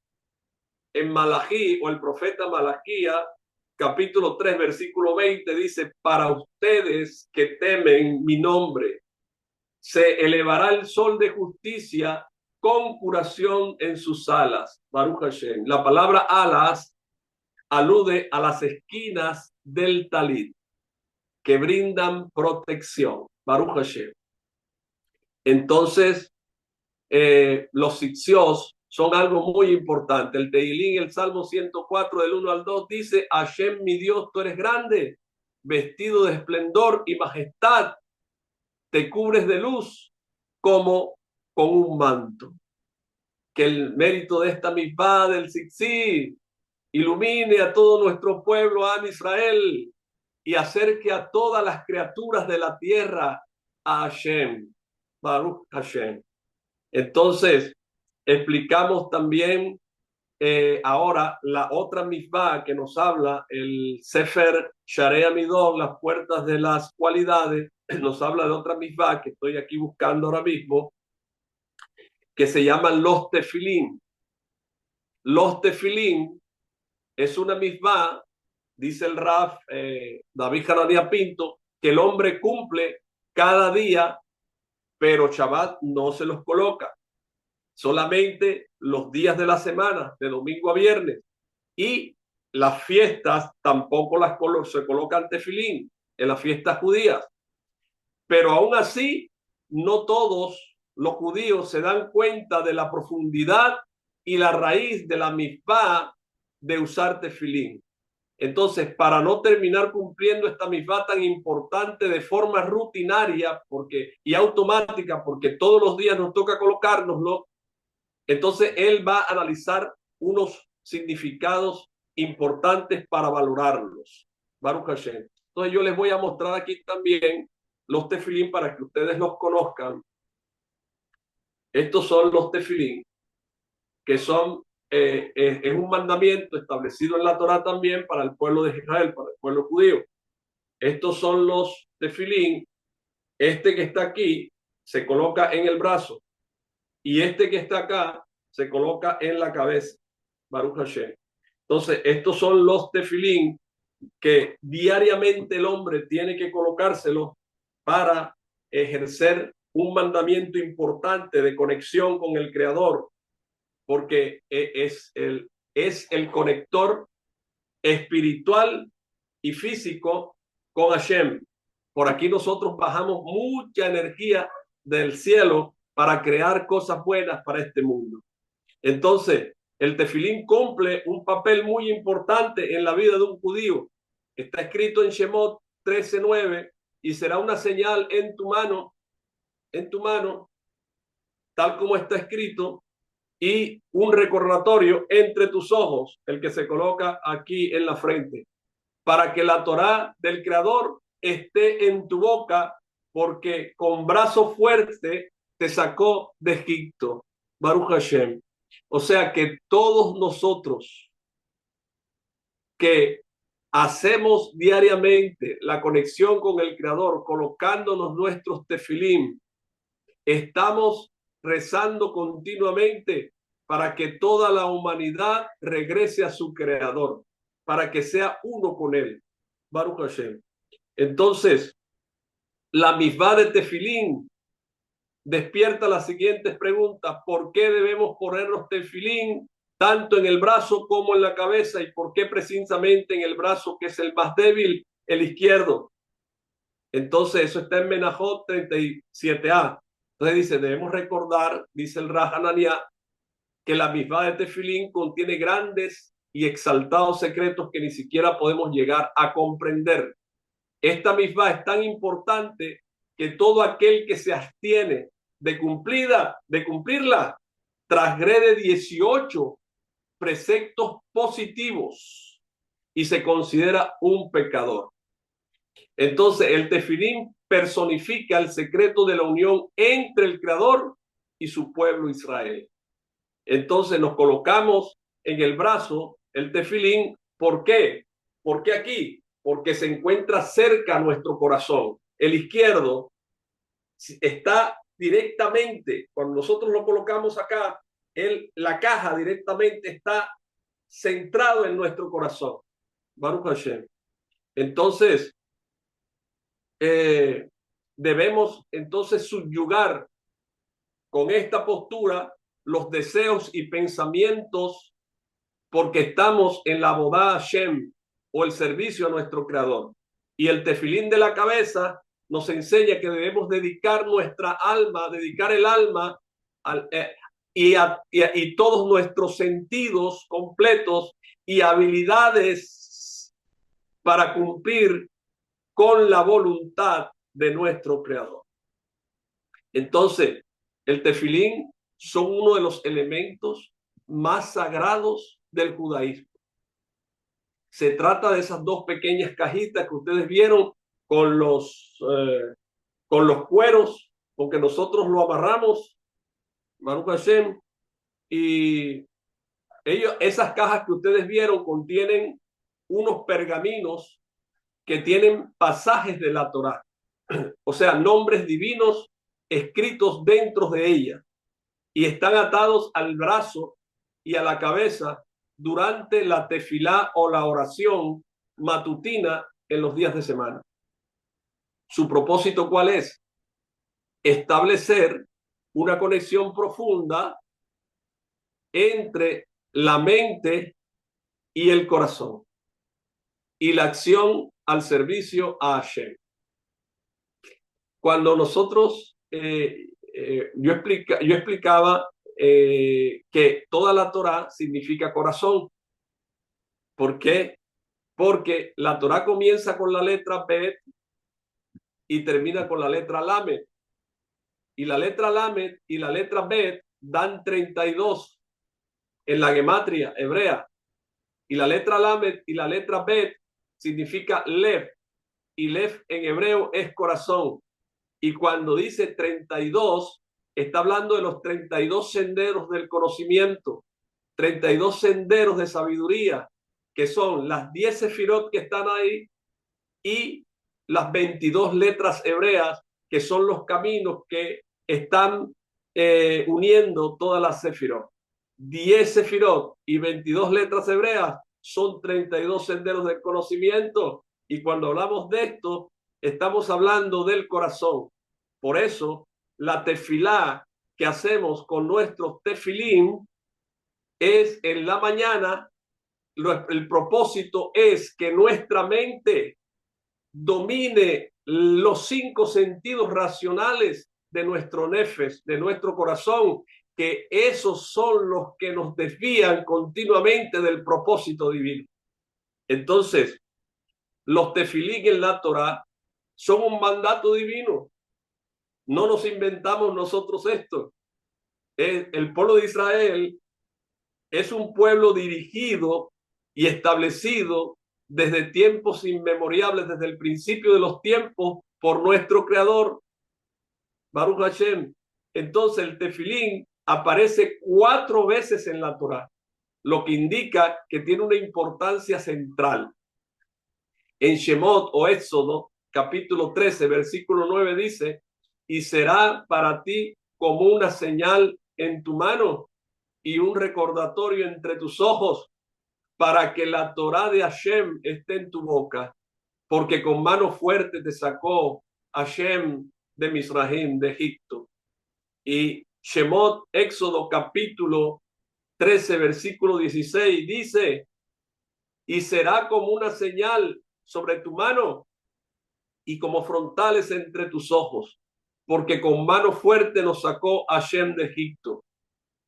En Malají, o el profeta Malaquía, capítulo 3, versículo 20, dice: para ustedes que temen mi nombre, se elevará el sol de justicia con curación en sus alas. Baruch Hashem. La palabra alas alude a las esquinas del talit que brindan protección. Baruch Hashem. Entonces, los sitzios son algo muy importante. El Teilín, el Salmo 104, del 1 al 2, dice: Hashem, mi Dios, tú eres grande, vestido de esplendor y majestad, te cubres de luz como con un manto. Que el mérito de esta misbah del Tzitzit ilumine a todo nuestro pueblo, Am Israel, y acerque a todas las criaturas de la tierra a Hashem. Baruch Hashem. Entonces, explicamos también ahora la otra misbah que nos habla, el Sefer Sharei Amidon, las puertas de las cualidades, nos habla de otra misbah que estoy aquí buscando ahora mismo, que se llaman los tefilín. Los tefilín es una misbah, dice el Raf David Hanania Pinto, que el hombre cumple cada día, pero Shabbat no se los coloca, solamente los días de la semana, de domingo a viernes, y las fiestas tampoco se colocan tefilín en las fiestas judías. Pero aún así, no todos los judíos se dan cuenta de la profundidad y la raíz de la mitzvah de usar tefilín. Entonces, para no terminar cumpliendo esta mitzvah tan importante de forma rutinaria y automática, porque todos los días nos toca colocárnoslo, entonces él va a analizar unos significados importantes para valorarlos. Baruch Hashem. Entonces yo les voy a mostrar aquí también los tefilín para que ustedes los conozcan. Estos son los tefilín, que son es un mandamiento establecido en la Torá también para el pueblo de Israel, para el pueblo judío. Estos son los tefilín. Este que está aquí se coloca en el brazo y este que está acá se coloca en la cabeza. Baruch Hashem. Entonces, estos son los tefilín que diariamente el hombre tiene que colocárselo para ejercer un mandamiento importante de conexión con el Creador, porque es el conector espiritual y físico con Hashem. Por aquí nosotros bajamos mucha energía del cielo para crear cosas buenas para este mundo. Entonces, el tefilín cumple un papel muy importante en la vida de un judío. Está escrito en Shemot 13:9, y será una señal en tu mano, tal como está escrito, y un recordatorio entre tus ojos, el que se coloca aquí en la frente, para que la Torá del Creador esté en tu boca, porque con brazo fuerte te sacó de Egipto. Baruch Hashem. O sea que todos nosotros que hacemos diariamente la conexión con el Creador, colocándonos nuestros tefilín, estamos rezando continuamente para que toda la humanidad regrese a su Creador, para que sea uno con Él. Baruch Hashem. Entonces, la misbah de tefilín despierta las siguientes preguntas. ¿Por qué debemos ponernos tefilín tanto en el brazo como en la cabeza? ¿Y por qué precisamente en el brazo, que es el más débil, el izquierdo? Entonces, eso está en Menajot 37a. Entonces dice, debemos recordar, dice el Raj Hanania, que la misbah de tefilín contiene grandes y exaltados secretos que ni siquiera podemos llegar a comprender. Esta misbah es tan importante que todo aquel que se abstiene de cumplirla, transgrede 18 preceptos positivos y se considera un pecador. Entonces, el tefilín personifica el secreto de la unión entre el Creador y su pueblo Israel. Entonces, nos colocamos en el brazo el tefilín. ¿Por qué? ¿Por qué aquí? Porque se encuentra cerca a nuestro corazón. El izquierdo está directamente, cuando nosotros lo colocamos acá, la caja directamente está centrado en nuestro corazón. Baruch Hashem. Entonces, debemos entonces subyugar con esta postura los deseos y pensamientos, porque estamos en la Avodah Hashem, o el servicio a nuestro Creador. Y el tefilín de la cabeza nos enseña que debemos dedicar nuestra alma, dedicar el alma y todos nuestros sentidos completos y habilidades para cumplir con la voluntad de nuestro Creador. Entonces, el tefilín son uno de los elementos más sagrados del judaísmo. Se trata de esas dos pequeñas cajitas que ustedes vieron con los cueros, con que nosotros lo amarramos, Baruch Hashem, y Esas cajas que ustedes vieron contienen unos pergaminos que tienen pasajes de la Torá, o sea, nombres divinos escritos dentro de ella, y están atados al brazo y a la cabeza durante la tefilá o la oración matutina en los días de semana. ¿Su propósito cuál es? Establecer una conexión profunda entre la mente y el corazón y la acción al servicio a Hashem. Cuando nosotros, yo explicaba que toda la Torá significa corazón. ¿Por qué? Porque la Torá comienza con la letra Bet y termina con la letra Lamed. Y la letra Lamed y la letra Bet dan 32 en la gematria hebrea. Y la letra Lamed y la letra Bet significa Lev. Y Lev en hebreo es corazón. Y cuando dice 32, está hablando de los 32 senderos del conocimiento, 32 senderos de sabiduría, que son las 10 sefirot que están ahí y las 22 letras hebreas, que son los caminos que están uniendo todas las sefirot. 10 sefirot y 22 letras hebreas son 32 senderos del conocimiento. Y cuando hablamos de esto, estamos hablando del corazón. Por eso, la tefilá que hacemos con nuestros tefilín es en la mañana. El propósito es que nuestra mente domine los 5 sentidos racionales de nuestro nefes, de nuestro corazón, que esos son los que nos desvían continuamente del propósito divino. Entonces, los tefilín en la Torá son un mandato divino. No nos inventamos nosotros esto. El pueblo de Israel es un pueblo dirigido y establecido desde tiempos inmemoriales, desde el principio de los tiempos, por nuestro Creador, Baruch Hashem. Entonces el tefilín aparece 4 veces en la Torá, lo que indica que tiene una importancia central. En Shemot o Éxodo, capítulo 13, versículo 9 dice, y será para ti como una señal en tu mano y un recordatorio entre tus ojos, para que la Torá de Hashem esté en tu boca, porque con mano fuerte te sacó Hashem de Misraim, de Egipto. Y Shemot, Éxodo capítulo 13, versículo 16, dice, y será como una señal sobre tu mano y como frontales entre tus ojos, porque con mano fuerte nos sacó Hashem de Egipto.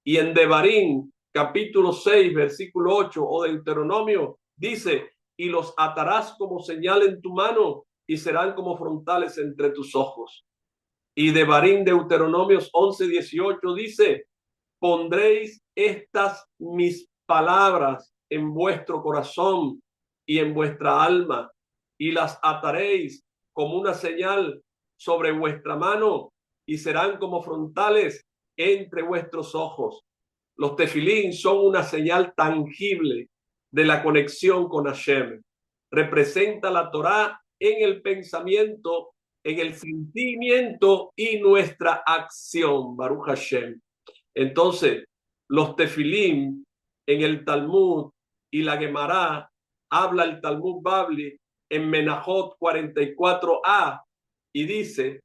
Y en Devarim, capítulo 6, versículo 8, o Deuteronomio, dice, y los atarás como señal en tu mano y serán como frontales entre tus ojos. Y Devarim, Deuteronomios 11, 18, dice, pondréis estas mis palabras en vuestro corazón y en vuestra alma, y las ataréis como una señal sobre vuestra mano y serán como frontales entre vuestros ojos. Los tefilín son una señal tangible de la conexión con Hashem. Representa la Torá en el pensamiento, en el sentimiento y nuestra acción, Baruch Hashem. Entonces, los tefilín en el Talmud y la Gemara, habla el Talmud Babli en Menajot 44a y dice,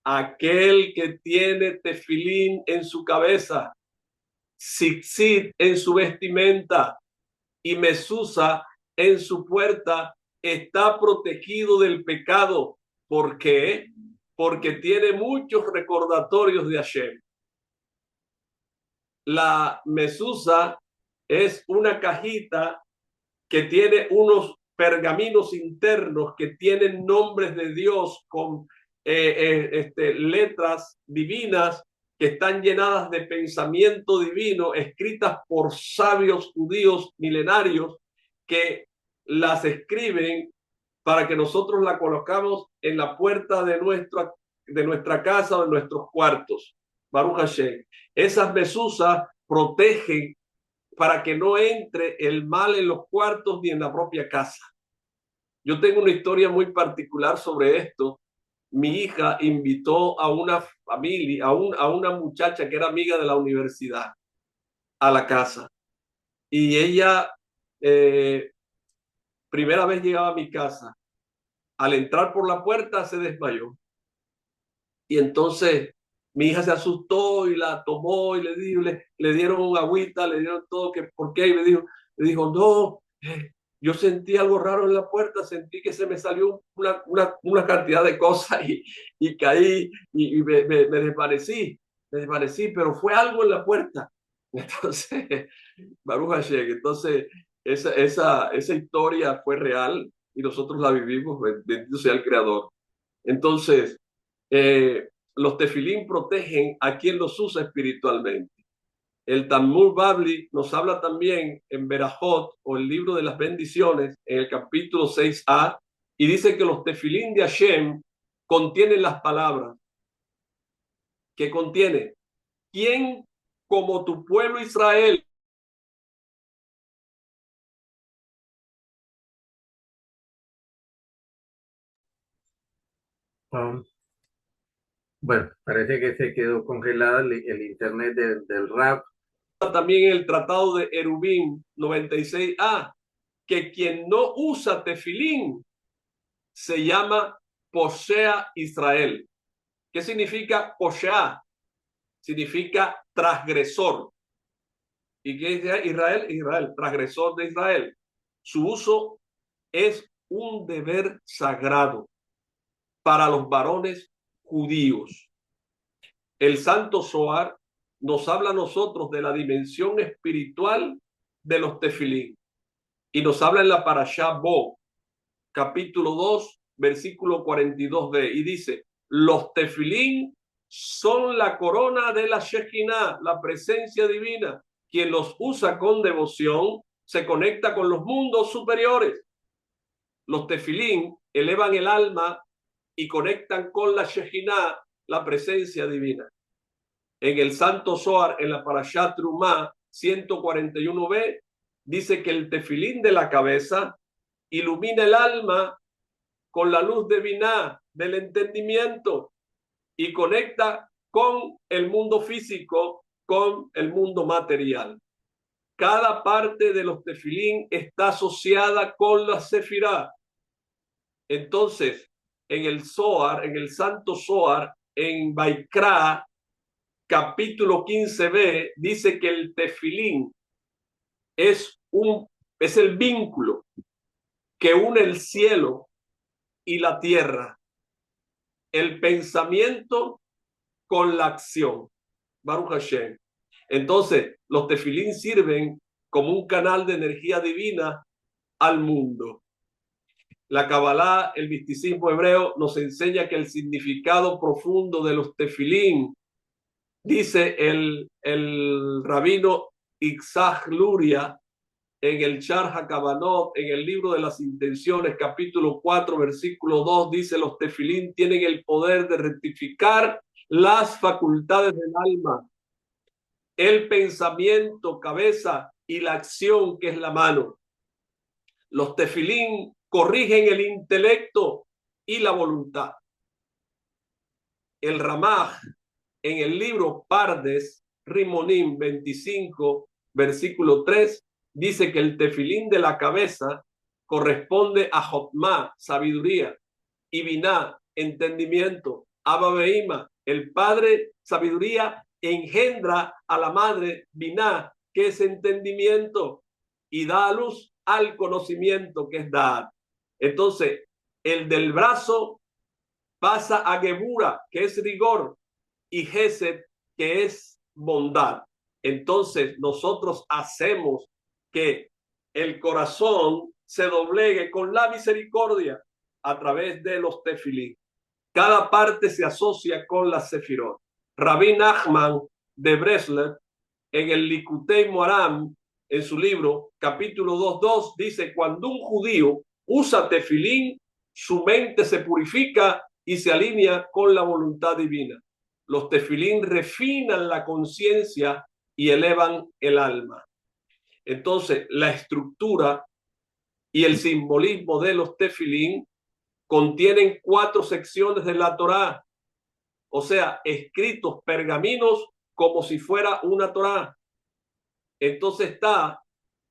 aquel que tiene tefilín en su cabeza, tzitzit en su vestimenta y mesusa en su puerta, está protegido del pecado. ¿Por qué? Porque tiene muchos recordatorios de Hashem. La mesusa es una cajita que tiene unos pergaminos internos que tienen nombres de Dios con letras divinas que están llenadas de pensamiento divino, escritas por sabios judíos milenarios que las escriben para que nosotros la colocamos en la puerta de nuestra casa o de nuestros cuartos. Baruch Hashem. Esas mesuzas protegen para que no entre el mal en los cuartos ni en la propia casa. Yo tengo una historia muy particular sobre esto. Mi hija invitó a una familia, a una muchacha que era amiga de la universidad a la casa. Y ella, eh, primera vez llegaba a mi casa, al entrar por la puerta se desmayó. Y entonces mi hija se asustó y la tomó y le dieron agüita, le dieron todo, que por qué, y le dijo, no, yo sentí algo raro en la puerta, sentí que se me salió una cantidad de cosas y caí y me desvanecí, pero fue algo en la puerta. Entonces, Baruch Hashem, entonces esa historia fue real y nosotros la vivimos, bendito sea el Creador. Entonces, eh, los tefilín protegen a quien los usa espiritualmente. El Talmud Babli nos habla también en Berajot, o el libro de las bendiciones, en el capítulo 6a, y dice que los tefilín de Hashem contienen las palabras que contiene: ¿quién como tu pueblo Israel? Um, bueno, parece que se quedó congelado el internet del rap. También en el tratado de Erubín 96a, que quien no usa tefilín se llama Posea Israel. ¿Qué significa Posea? Significa transgresor. ¿Y qué es Israel? Israel, transgresor de Israel. Su uso es un deber sagrado para los varones judíos. El Santo Zohar nos habla a nosotros de la dimensión espiritual de los tefilín y nos habla en la Parashá Bo, capítulo 2, versículo 42b, y dice: los tefilín son la corona de la Shekinah, la presencia divina. Quien los usa con devoción se conecta con los mundos superiores. Los tefilín elevan el alma y conectan con la Shekinah, la presencia divina. En el Santo Zohar, en la Parashat Trumá 141b, dice que el tefilín de la cabeza ilumina el alma con la luz divina del entendimiento y conecta con el mundo físico, con el mundo material. Cada parte de los tefilín está asociada con la sefirá. Entonces, en el Zohar, en el Santo Zohar, en Baikra, capítulo 15b, dice que el tefilín es el vínculo que une el cielo y la tierra, el pensamiento con la acción. Baruch Hashem. Entonces, los tefilín sirven como un canal de energía divina al mundo. La Kabbalah, el misticismo hebreo, nos enseña que el significado profundo de los tefilín, dice el rabino Itzhak Luria en el Shar HaKavanot, en el libro de las intenciones, capítulo 4, versículo 2, dice: los tefilín tienen el poder de rectificar las facultades del alma, el pensamiento, cabeza, y la acción, que es la mano. Los tefilín corrigen el intelecto y la voluntad. El Ramaj, en el libro Pardes Rimonim 25, versículo 3, dice que el tefilín de la cabeza corresponde a Jotma, sabiduría, y Biná, entendimiento, Abba Behima, el padre, sabiduría, engendra a la madre, Biná, que es entendimiento, y da a luz al conocimiento, que es Da'at. Entonces, el del brazo pasa a Gebura, que es rigor, y Gesed, que es bondad. Entonces, nosotros hacemos que el corazón se doblegue con la misericordia a través de los tefilín. Cada parte se asocia con la sefirot. Rabbi Nachman de Breslev, en el Likutei Moharan, en su libro, capítulo 2.2, dice: cuando un judío usa tefilín, su mente se purifica y se alinea con la voluntad divina. Los tefilín refinan la conciencia y elevan el alma. Entonces, la estructura y el simbolismo de los tefilín contienen 4 secciones de la Torá, o sea, escritos pergaminos como si fuera una Torá. Entonces está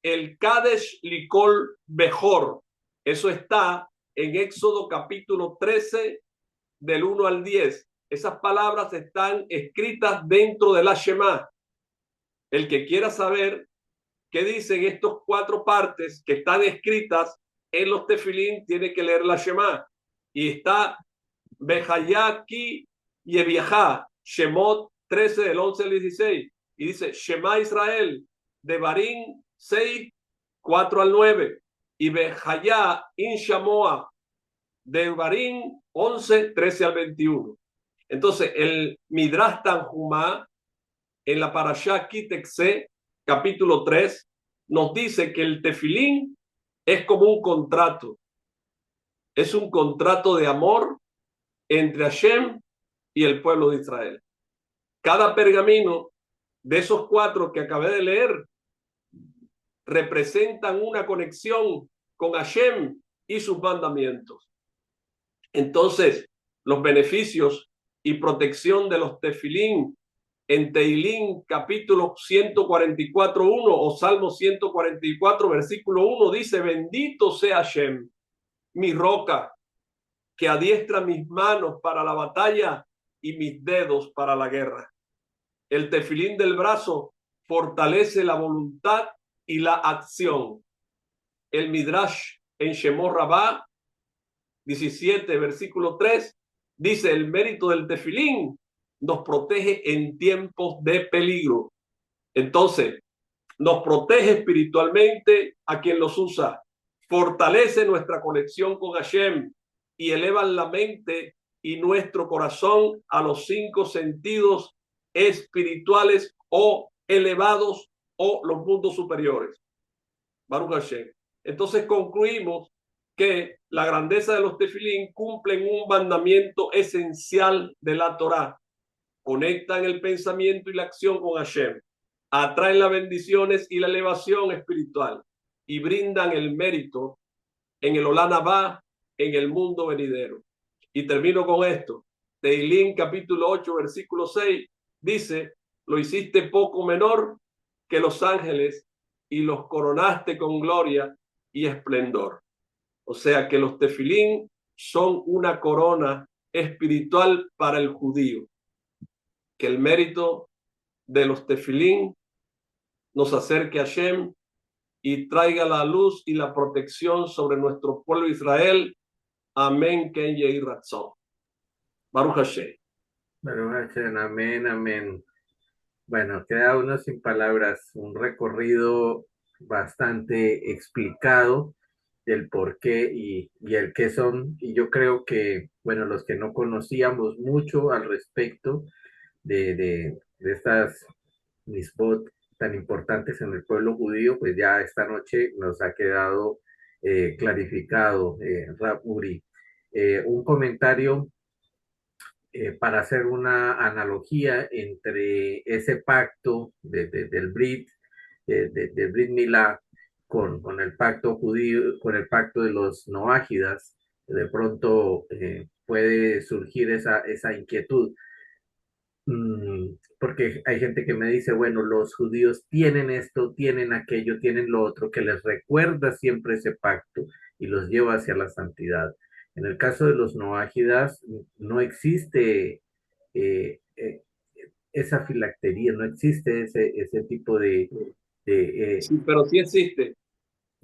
el Kadesh Likol Bejor, eso está en Éxodo capítulo 13 del 1 al 10. Esas palabras están escritas dentro de la Shema. El que quiera saber qué dicen estos 4 partes que están escritas en los tefilín tiene que leer la Shema. Y está Bejayaki y Eviajá, Shemot 13 del 11 al 16. Y dice Shema Israel, de Barín 6, 4 al 9. Y Bejayá in Shamoa, de Barín 11, 13 al 21. Entonces, el Midrash Tanjumá, en la Parashá Kitexé, capítulo 3, nos dice que el tefilín es como un contrato. Es un contrato de amor entre Hashem y el pueblo de Israel. Cada pergamino de esos 4 que acabé de leer representan una conexión con Hashem y sus mandamientos. Entonces, los beneficios y protección de los tefilín en Teilín capítulo 144.1 o Salmo 144 versículo 1 dice: bendito sea Hashem, mi roca, que adiestra mis manos para la batalla y mis dedos para la guerra. El tefilín del brazo fortalece la voluntad y la acción. El Midrash en Shemot Rabbah 17, versículo 3, dice: el mérito del tefilín nos protege en tiempos de peligro. Entonces, nos protege espiritualmente a quien los usa, fortalece nuestra conexión con Hashem y elevan la mente y nuestro corazón a los 5 sentidos espirituales o elevados o los mundos superiores. Baruch Hashem. Entonces concluimos que la grandeza de los tefilín cumplen un mandamiento esencial de la Torá. Conectan el pensamiento y la acción con Hashem, atraen las bendiciones y la elevación espiritual y brindan el mérito en el Olam Abba, en el mundo venidero. Y termino con esto. Teilín capítulo 8 versículo 6 dice: lo hiciste poco menor que los ángeles y los coronaste con gloria y esplendor. O sea que los tefilín son una corona espiritual para el judío. Que el mérito de los tefilín nos acerque a Hashem y traiga la luz y la protección sobre nuestro pueblo Israel. Amén, Ken Yehi Ratzon. Baruch Hashem. Baruch Hashem, amén, amén. Bueno, queda uno sin palabras, un recorrido bastante explicado del por qué y el qué son. Y yo creo que, bueno, los que no conocíamos mucho al respecto de estas misbot tan importantes en el pueblo judío, pues ya esta noche nos ha quedado clarificado, Rab Uri. Un comentario para hacer una analogía entre ese pacto del Brit, del Brit Milá, con el pacto judío, con el pacto de los noágidas, de pronto puede surgir esa inquietud. Porque hay gente que me dice, bueno, los judíos tienen esto, tienen aquello, tienen lo otro, que les recuerda siempre ese pacto y los lleva hacia la santidad. En el caso de los noágidas, no existe eh, esa filactería, no existe ese tipo de Sí, pero sí existe,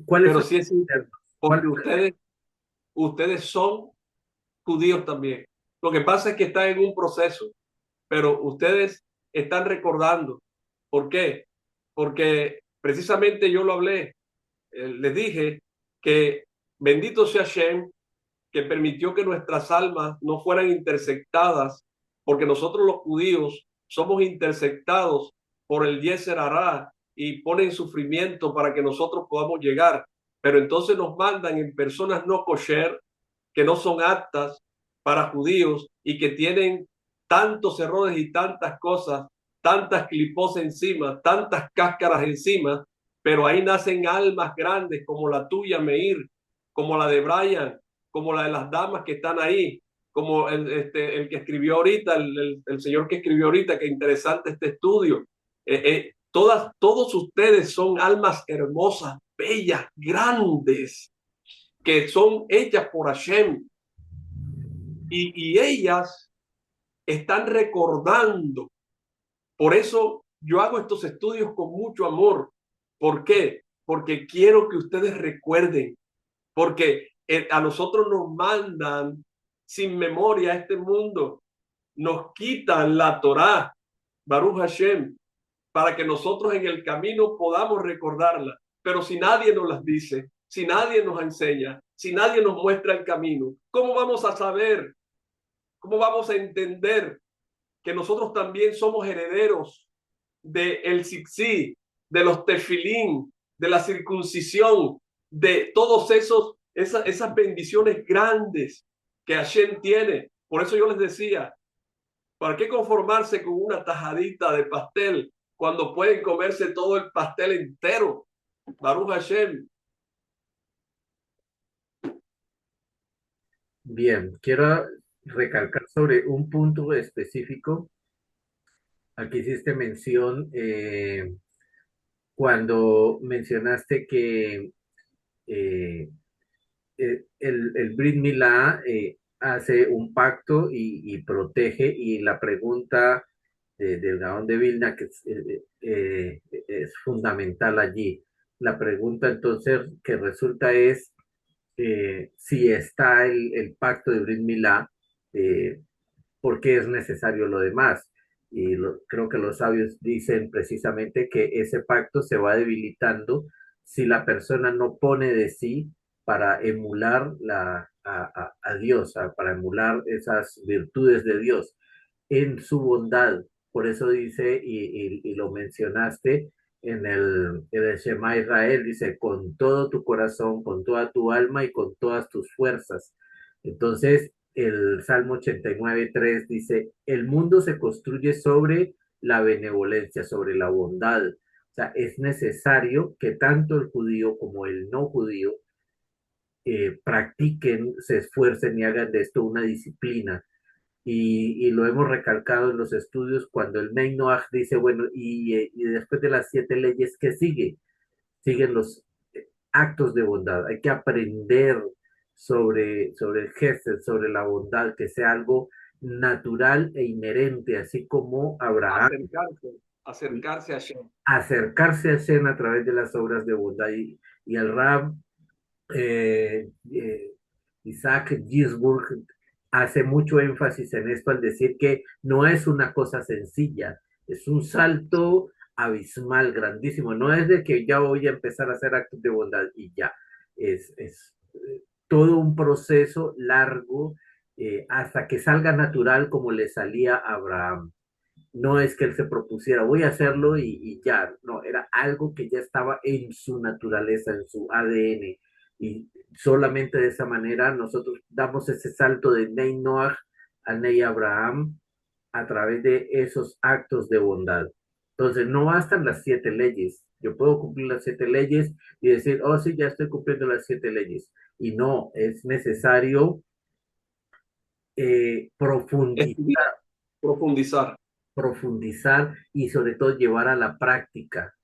¿cuáles pero son sí existe, los porque ¿cuáles ustedes son judíos también. Lo que pasa es que están en un proceso, pero ustedes están recordando. ¿Por qué? Porque precisamente yo lo hablé, les dije que bendito sea Hashem, que permitió que nuestras almas no fueran intersectadas, porque nosotros los judíos somos intersectados por el Yetzer Hará y ponen sufrimiento para que nosotros podamos llegar. Pero entonces nos mandan en personas no kosher, que no son aptas para judíos y que tienen tantos errores y tantas cosas, tantas clipos encima, tantas cáscaras encima, pero ahí nacen almas grandes como la tuya, Meir, como la de Brian, como la de las damas que están ahí, como el que escribió ahorita, el señor que escribió ahorita, que interesante este estudio. Todos ustedes son almas hermosas, bellas, grandes, que son hechas por Hashem, y ellas están recordando. Por eso yo hago estos estudios con mucho amor. ¿Por qué? Porque quiero que ustedes recuerden, porque a nosotros nos mandan sin memoria a este mundo, nos quitan la Torá, Baruch Hashem, para que nosotros en el camino podamos recordarla. Pero si nadie nos las dice, si nadie nos enseña, si nadie nos muestra el camino, ¿cómo vamos a saber? ¿Cómo vamos a entender que nosotros también somos herederos de el Siksi, de los tefilín, de la circuncisión, de todos esas bendiciones grandes que Hashem tiene? Por eso yo les decía, ¿para qué conformarse con una tajadita de pastel cuando pueden comerse todo el pastel entero? Baruch Hashem. Bien, quiero recalcar sobre un punto específico. Aquí hiciste mención cuando mencionaste que eh, el Brit Milá hace un pacto y protege, y la pregunta del Gaón de Vilna, que es fundamental allí. La pregunta entonces que resulta es si está el pacto de Brit Milá, eh, ¿por qué es necesario lo demás? Y creo que los sabios dicen precisamente que ese pacto se va debilitando si la persona no pone de sí para emular a Dios, para emular esas virtudes de Dios en su bondad. Por eso dice, y lo mencionaste en el Shema Israel, dice, con todo tu corazón, con toda tu alma y con todas tus fuerzas. Entonces, el Salmo 89:3 dice, el mundo se construye sobre la benevolencia, sobre la bondad. O sea, es necesario que tanto el judío como el no judío practiquen, se esfuercen y hagan de esto una disciplina. Y lo hemos recalcado en los estudios cuando el Nei Noach dice, bueno, y después de las 7 leyes, ¿qué sigue? Siguen los actos de bondad. Hay que aprender sobre el gesed, sobre la bondad, que sea algo natural e inherente, así como Abraham, Acercarse, acercarse a Hashem. acercarse a Hashem a través de las obras de bondad. Y el Rab eh, eh, Isaac Gisburg hace mucho énfasis en esto al decir que no es una cosa sencilla, es un salto abismal, grandísimo. No es de que ya voy a empezar a hacer actos de bondad y ya. Es todo un proceso largo hasta que salga natural como le salía a Abraham. No es que él se propusiera, voy a hacerlo y ya, no, era algo que ya estaba en su naturaleza, en su ADN, y solamente de esa manera nosotros damos ese salto de Ney Noach a Ney Abraham a través de esos actos de bondad. Entonces, no bastan las 7 leyes. Yo puedo cumplir las 7 leyes y decir, oh, sí, ya estoy cumpliendo las 7 leyes. Y no, es necesario profundizar, Estudiar, profundizar. profundizar y sobre todo llevar a la práctica.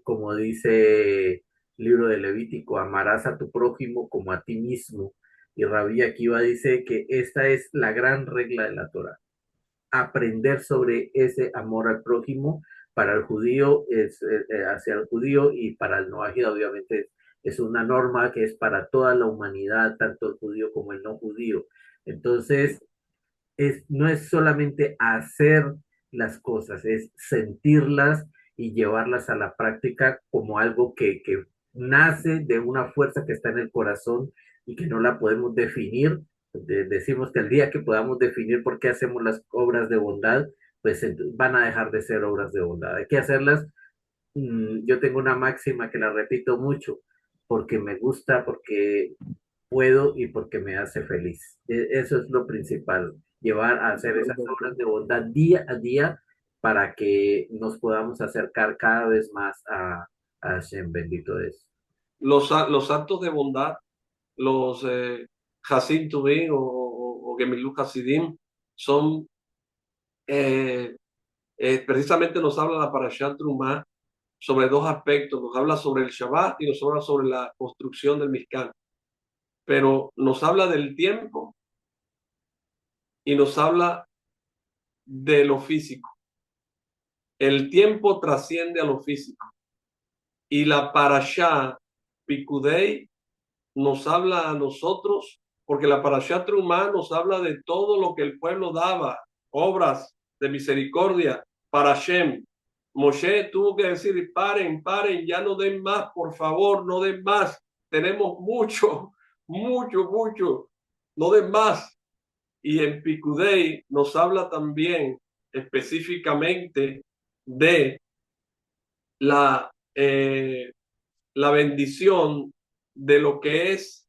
Como dice el libro de Levítico, amarás a tu prójimo como a ti mismo. Y Rabí Akiva dice que esta es la gran regla de la Torah. Aprender sobre ese amor al prójimo para el judío es hacia el judío, y para el no ágil obviamente es una norma que es para toda la humanidad, tanto el judío como el no judío. Entonces, no es solamente hacer las cosas, es sentirlas y llevarlas a la práctica como algo que nace de una fuerza que está en el corazón y que no la podemos definir. Decimos que el día que podamos definir por qué hacemos las obras de bondad, pues van a dejar de ser obras de bondad. Hay que hacerlas. Yo tengo una máxima que la repito mucho, porque me gusta, porque puedo y porque me hace feliz. Eso es lo principal, llevar a hacer esas obras de bondad día a día para que nos podamos acercar cada vez más Hashem, bendito es. Los actos de bondad, los Hasid Tuvim o Gemilut Hasidim, son precisamente nos habla la Parashat Trumá sobre dos aspectos. Nos habla sobre el Shabbat y nos habla sobre la construcción del Mishkan. Pero nos habla del tiempo y nos habla de lo físico. El tiempo trasciende a lo físico. Y la Parashá Pikudei nos habla a nosotros, porque la Parashá Trumá nos habla de todo lo que el pueblo daba, obras de misericordia para Hashem. Moshe tuvo que decir, paren, paren, ya no den más, por favor, no den más. Tenemos mucho, mucho, mucho, no den más. Y en Pikudei nos habla también específicamente de la, la bendición de lo que es.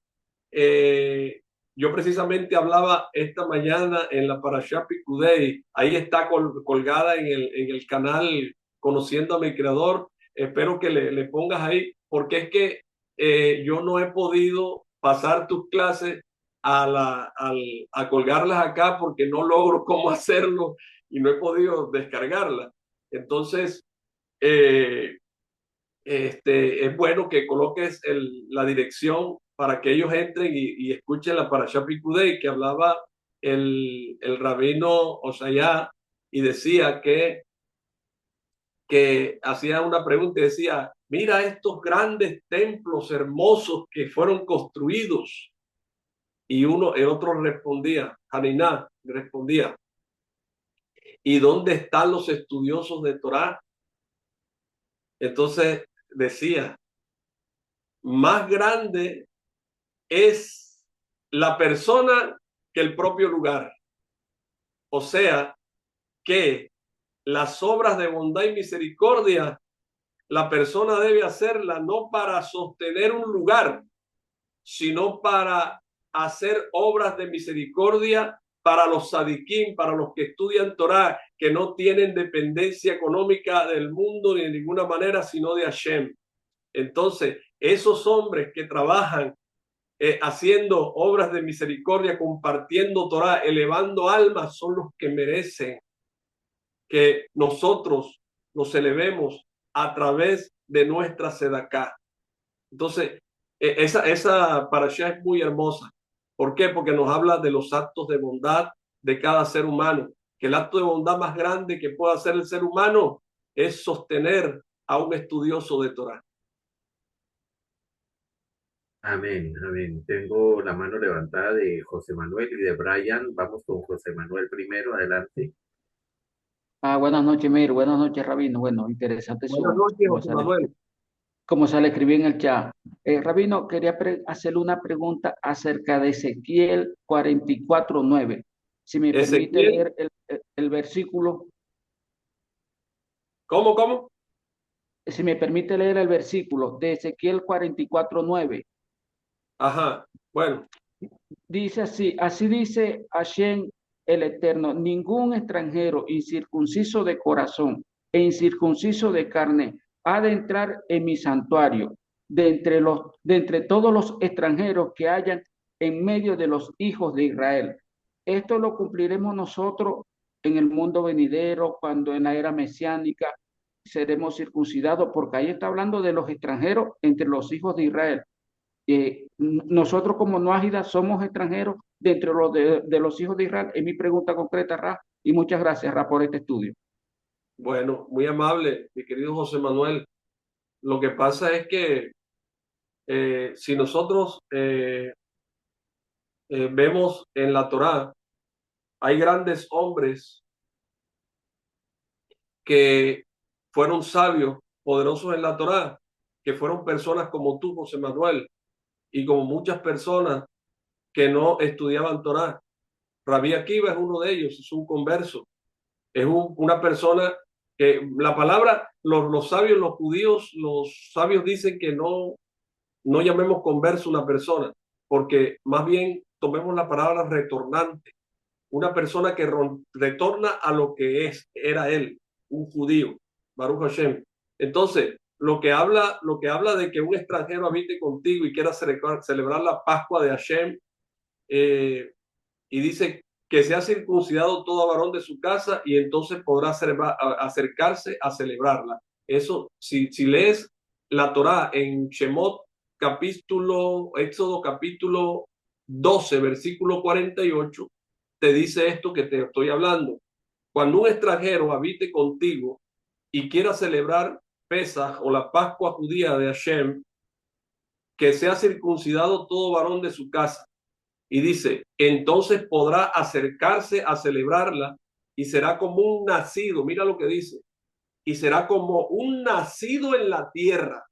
Yo precisamente hablaba esta mañana en la Parashá Pikudei, ahí está colgada en el canal Conociendo a mi Creador. Espero que le pongas ahí, porque es que yo no he podido pasar tus clases a colgarlas acá porque no logro cómo hacerlo y no he podido descargarlas. Entonces, eh, es bueno que coloques la dirección para que ellos entren y escuchen la Parashá Pikudei que hablaba el rabino Osaya y decía que hacía una pregunta y decía, mira estos grandes templos hermosos que fueron construidos. Y el otro respondía, Haniná respondía, ¿y dónde están los estudiosos de Torá? Entonces decía, más grande es la persona que el propio lugar. O sea, que las obras de bondad y misericordia, la persona debe hacerla no para sostener un lugar, sino para hacer obras de misericordia para los sadiquín, para los que estudian Torah, que no tienen dependencia económica del mundo ni de ninguna manera, sino de Hashem. Entonces, esos hombres que trabajan haciendo obras de misericordia, compartiendo Torah, elevando almas, son los que merecen que nosotros nos elevemos a través de nuestra sedaká. Entonces, esa parashá es muy hermosa. ¿Por qué? Porque nos habla de los actos de bondad de cada ser humano, que el acto de bondad más grande que puede hacer el ser humano es sostener a un estudioso de Torah. Amén, amén. Tengo la mano levantada de José Manuel y de Brian. Vamos con José Manuel primero, adelante. Buenas noches, Mir. Buenas noches, Rabino. Bueno, interesante Buenas noches, cómo José Manuel. se le escribió en el chat. Rabino, quería hacerle una pregunta acerca de Ezequiel 44:9. Si me permite Ezequiel, leer el versículo, ¿cómo? si me permite leer el versículo de Ezequiel 44:9. Ajá, bueno, Dice así dice Hashem el Eterno, ningún extranjero incircunciso de corazón e incircunciso de carne ha de entrar en mi santuario, de entre todos los extranjeros que hayan en medio de los hijos de Israel. Esto lo cumpliremos nosotros en el mundo venidero, cuando en la era mesiánica seremos circuncidados, porque ahí está hablando de los extranjeros entre los hijos de Israel. Nosotros como Noágida somos extranjeros dentro de los hijos de Israel. Es mi pregunta concreta, Ra, y muchas gracias, Ra, por este estudio. bueno, muy amable, mi querido José Manuel. Lo que pasa es que si nosotros vemos en la Torá, hay grandes hombres que fueron sabios, poderosos en la Torá, que fueron personas como tú, José Manuel, y como muchas personas que no estudiaban Torá. Rabí Akiva es uno de ellos, es un converso, es una persona que la palabra, los sabios, los judíos, los sabios dicen que no llamemos converso una persona, porque más bien tomemos la palabra retornante, una persona que retorna a lo que era él, un judío, Baruch Hashem. Entonces, lo que habla de que un extranjero habite contigo y quiera celebrar la Pascua de Hashem, y dice que sea circuncidado todo varón de su casa y entonces podrá acercarse a celebrarla. Eso, si lees la Torá en Shemot, Éxodo capítulo 12, versículo 48, te dice esto que te estoy hablando. Cuando un extranjero habite contigo y quiera celebrar Pesaj o la Pascua judía de Hashem, que sea circuncidado todo varón de su casa. Y dice, entonces podrá acercarse a celebrarla y será como un nacido. Mira lo que dice. Y será como un nacido en la tierra,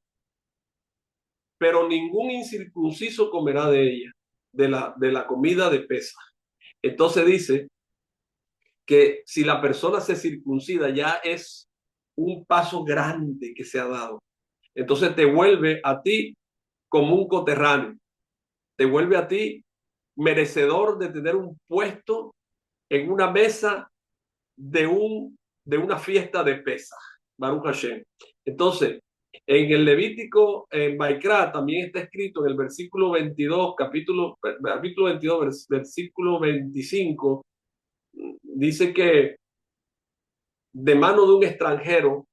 pero ningún incircunciso comerá de ella, de la comida de Pesaj. Entonces dice que si la persona se circuncida ya es un paso grande que se ha dado. Entonces te vuelve a ti como un coterráneo, te vuelve a ti merecedor de tener un puesto en una mesa de una fiesta de Pesaj, Baruch Hashem. Entonces, en el Levítico, en Baikra, también está escrito en el versículo 22, capítulo 22, versículo 25, dice que de mano de un extranjero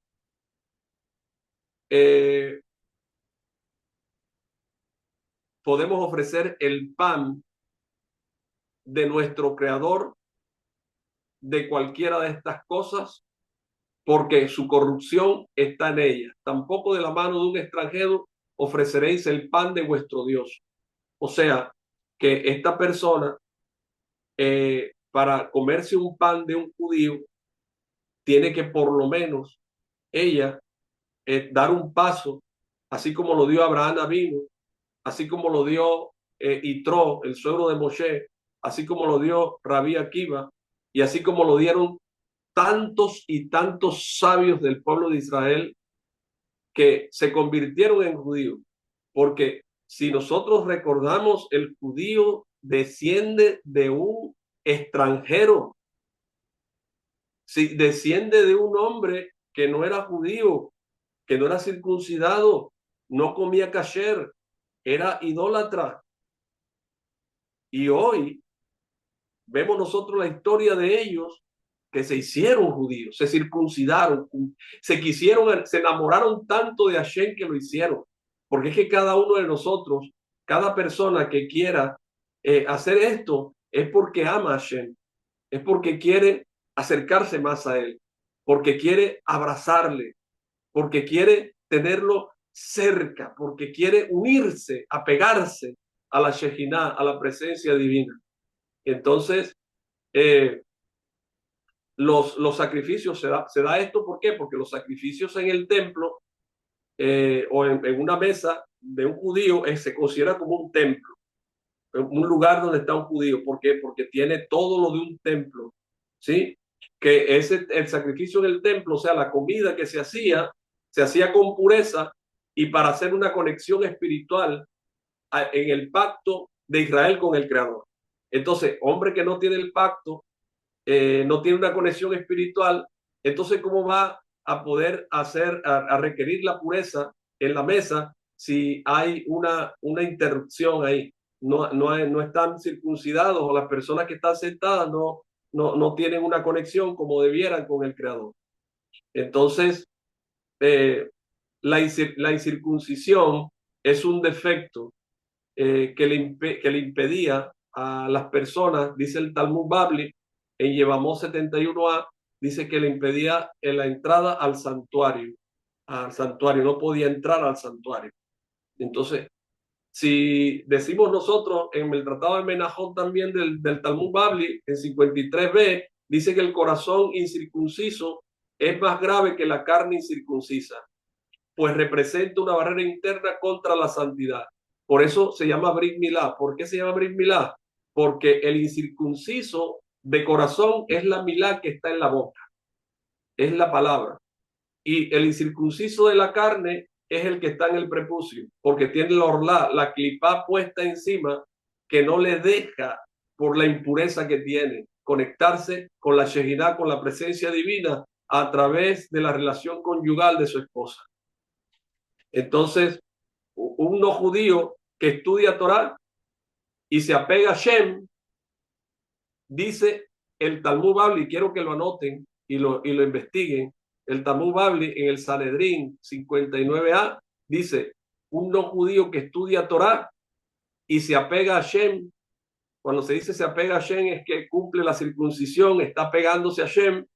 podemos ofrecer el pan de nuestro Creador de cualquiera de estas cosas, porque su corrupción está en ella. Tampoco de la mano de un extranjero ofreceréis el pan de vuestro Dios. O sea, que esta persona, para comerse un pan de un judío, tiene que por lo menos ella dar un paso, así como lo dio Abraham Avinu, así como lo dio Yitro, el suegro de Moshe, así como lo dio Rabí Akiva, y así como lo dieron tantos y tantos sabios del pueblo de Israel que se convirtieron en judíos. Porque si nosotros recordamos, el judío desciende de un extranjero, si desciende de un hombre que no era judío, que no era circuncidado, no comía kasher, era idólatra. Y hoy vemos nosotros la historia de ellos que se hicieron judíos, se circuncidaron, se enamoraron tanto de Hashem que lo hicieron. Porque es que cada uno de nosotros, cada persona que quiera hacer esto, es porque ama a Hashem, es porque quiere acercarse más a él, porque quiere abrazarle, porque quiere tenerlo cerca, porque quiere unirse, apegarse a la Shejinah, a la presencia divina. Entonces, los sacrificios, se da esto, ¿por qué? Porque los sacrificios en el templo o en una mesa de un judío se considera como un templo, un lugar donde está un judío. ¿Por qué? Porque tiene todo lo de un templo, ¿sí? Que el sacrificio en el templo, o sea, la comida que se hacía con pureza y para hacer una conexión espiritual en el pacto de Israel con el Creador. Entonces, hombre que no tiene el pacto, no tiene una conexión espiritual, entonces ¿cómo va a poder a requerir la pureza en la mesa si hay una interrupción ahí? No están circuncidados, o las personas que están sentadas no tienen una conexión como debieran con el Creador. Entonces, la incircuncisión es un defecto que le impedía a las personas, dice el Talmud Babli, en Yevamot 71a, dice que le impedía la entrada al santuario, no podía entrar al santuario. Entonces, si decimos nosotros en el Tratado de Menajot también del Talmud Babli, en 53b, dice que el corazón incircunciso es más grave que la carne incircuncisa, pues representa una barrera interna contra la santidad. Por eso se llama Brit Milá. ¿Por qué se llama Brit Milá? Porque el incircunciso de corazón es la milá que está en la boca, es la palabra. Y el incircunciso de la carne es el que está en el prepucio, porque tiene la orlá, la clipá puesta encima, que no le deja, por la impureza que tiene, conectarse con la Shejinah, con la presencia divina, a través de la relación conyugal de su esposa. Entonces, un no judío que estudia Torah y se apega a Shem, dice el Talmud Babli, quiero que lo anoten y lo investiguen, el Talmud Babli en el Sanedrín 59a dice, un no judío que estudia Torah y se apega a Shem, cuando se dice se apega a Shem es que cumple la circuncisión, está pegándose a Shem,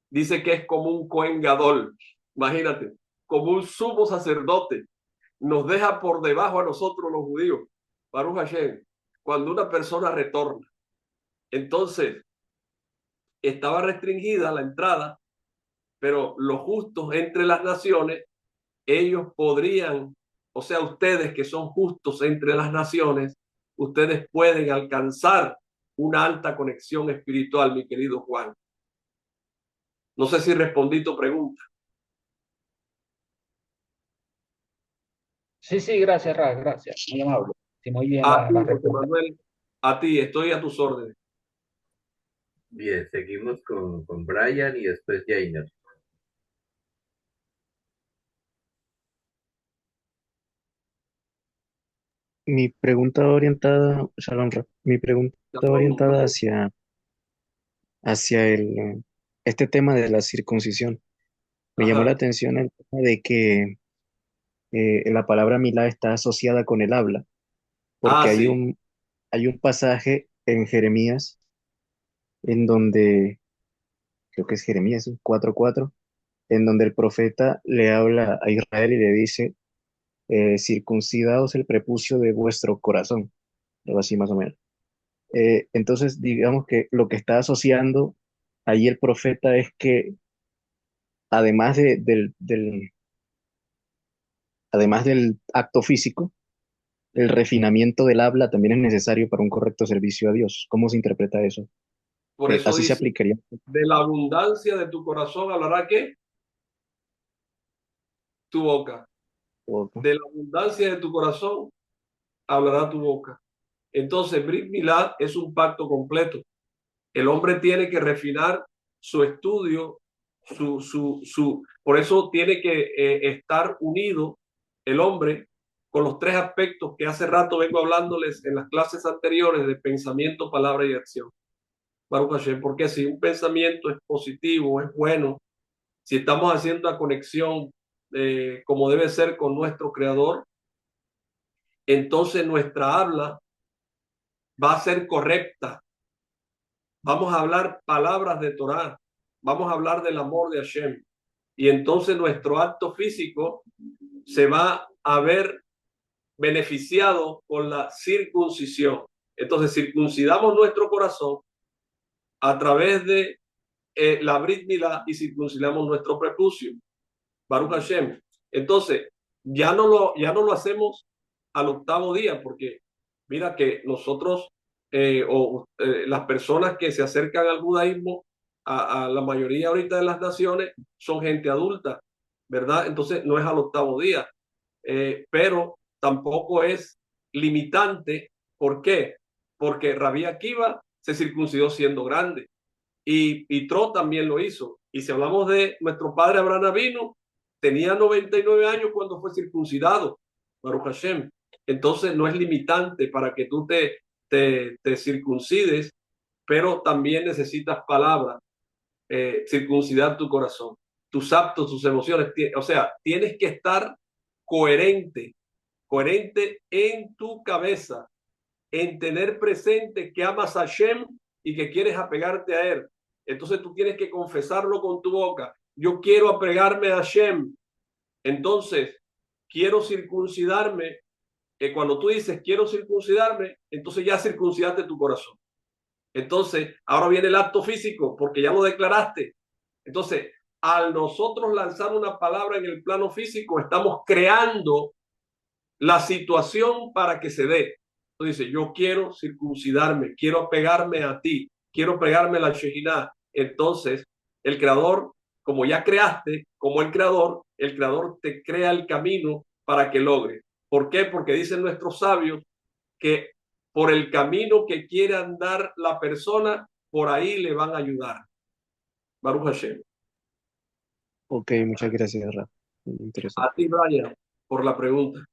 dice que es como un Cohen Gadol, imagínate, como un sumo sacerdote, nos deja por debajo a nosotros los judíos, Baruch Hashem, cuando una persona retorna. Entonces, estaba restringida la entrada, pero los justos entre las naciones, ellos podrían, o sea, ustedes que son justos entre las naciones, ustedes pueden alcanzar una alta conexión espiritual, mi querido Juan. No sé si respondí tu pregunta. Sí, sí, gracias, Ra, gracias, muy amable. Sí, muy bien A ti, la José respuesta. Manuel, a ti, estoy a tus órdenes. Bien, seguimos con Brian y después Jainer. Mi pregunta va orientada, Shalom Ra, mi pregunta va orientada hacia este tema de la circuncisión. Me llamó la Ajá. atención el tema de que la palabra milá está asociada con el habla, porque Ah, sí. hay un pasaje en Jeremías en donde, creo que es Jeremías 4:4, en donde el profeta le habla a Israel y le dice, circuncidaos el prepucio de vuestro corazón, algo así más o menos. Entonces, digamos que lo que está asociando ahí el profeta es que además además del acto físico, el refinamiento del habla también es necesario para un correcto servicio a Dios. ¿Cómo se interpreta eso? Por eso Así se dice, aplicaría. de la abundancia de tu corazón hablará ¿qué? Tu boca. ¿No? De la abundancia de tu corazón hablará tu boca. Entonces, Brit Milá es un pacto completo. El hombre tiene que refinar su estudio, por eso tiene que estar unido el hombre con los tres aspectos que hace rato vengo hablándoles en las clases anteriores de pensamiento, palabra y acción. Baruch Hashem, porque si un pensamiento es positivo, es bueno, si estamos haciendo la conexión como debe ser con nuestro creador, entonces nuestra habla va a ser correcta. Vamos a hablar palabras de Torah, vamos a hablar del amor de Hashem. Y entonces nuestro acto físico se va a ver beneficiado con la circuncisión. Entonces circuncidamos nuestro corazón a través de la Brit Milá y circuncidamos nuestro prepucio. Baruch Hashem. Entonces, ya no lo hacemos al octavo día, porque mira que nosotros las personas que se acercan al judaísmo, a la mayoría ahorita de las naciones, son gente adulta, ¿verdad? Entonces, no es al octavo día, pero tampoco es limitante. ¿Por qué? Porque Rabí Akiva se circuncidó siendo grande y Tro también lo hizo. Y si hablamos de nuestro padre Abraham Avinu, tenía 99 años cuando fue circuncidado, Baruch Hashem. Entonces no es limitante para que tú te circuncides, pero también necesitas palabras, circuncidar tu corazón, tus actos, tus emociones. O sea, tienes que estar coherente, coherente en tu cabeza, en tener presente que amas a Hashem y que quieres apegarte a Él. Entonces tú tienes que confesarlo con tu boca. Yo quiero apegarme a Hashem. Entonces, quiero circuncidarme. Cuando tú dices quiero circuncidarme, entonces ya circuncidaste tu corazón. Entonces, ahora viene el acto físico, porque ya lo declaraste. Entonces, al nosotros lanzar una palabra en el plano físico, estamos creando la situación para que se dé. Entonces dice, yo quiero circuncidarme, quiero pegarme a ti, quiero pegarme a la Shekinah. Entonces, el creador, como ya creaste, como el creador te crea el camino para que logre. ¿Por qué? Porque dicen nuestros sabios que por el camino que quiere andar la persona, por ahí le van a ayudar. Baruch Hashem. Ok, muchas gracias, Ra. Muy interesante. A ti, Brian. por la pregunta.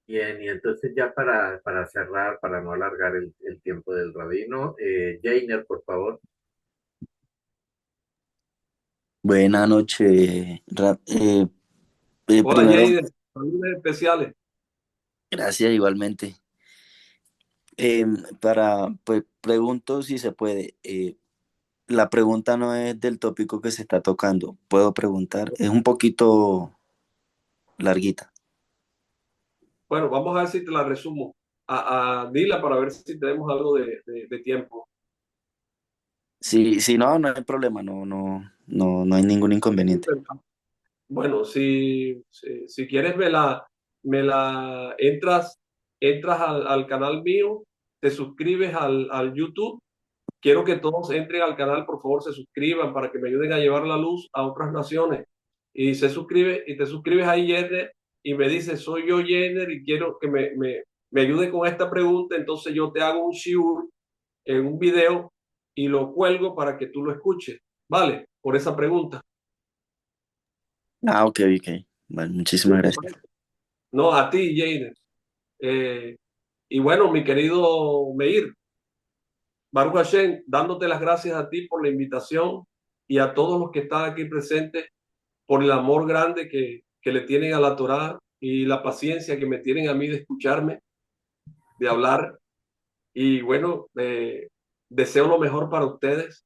Bien, y entonces ya para cerrar, para no alargar el tiempo del rabino, Jainer, por favor. Buenas noches. Hola, Primero, Jainer. Saludos especiales. gracias igualmente. Pues pregunto si se puede. La pregunta no es del tópico que se está tocando. Puedo preguntar. Es un poquito larguita. Bueno, vamos a ver si te la resumo. Dila para ver si tenemos algo de tiempo. Si no, no hay problema. No hay ningún inconveniente. Bueno, si quieres entras al canal mío, te suscribes al YouTube. Quiero que todos entren al canal, por favor, se suscriban para que me ayuden a llevar la luz a otras naciones. Y te suscribes ahí, Jenner, y me dices, soy yo, Jenner, y quiero que me ayude con esta pregunta. Entonces yo te hago un shiur en un video y lo cuelgo para que tú lo escuches, ¿vale? Por esa pregunta. Ah, ok. Bueno, muchísimas gracias. No, a ti, Jenner. Eh, y bueno, mi querido Meir, Baruch Hashem, dándote las gracias a ti por la invitación y a todos los que están aquí presentes por el amor grande que le tienen a la Torá y la paciencia que me tienen a mí de escucharme, de hablar. Y bueno, deseo lo mejor para ustedes.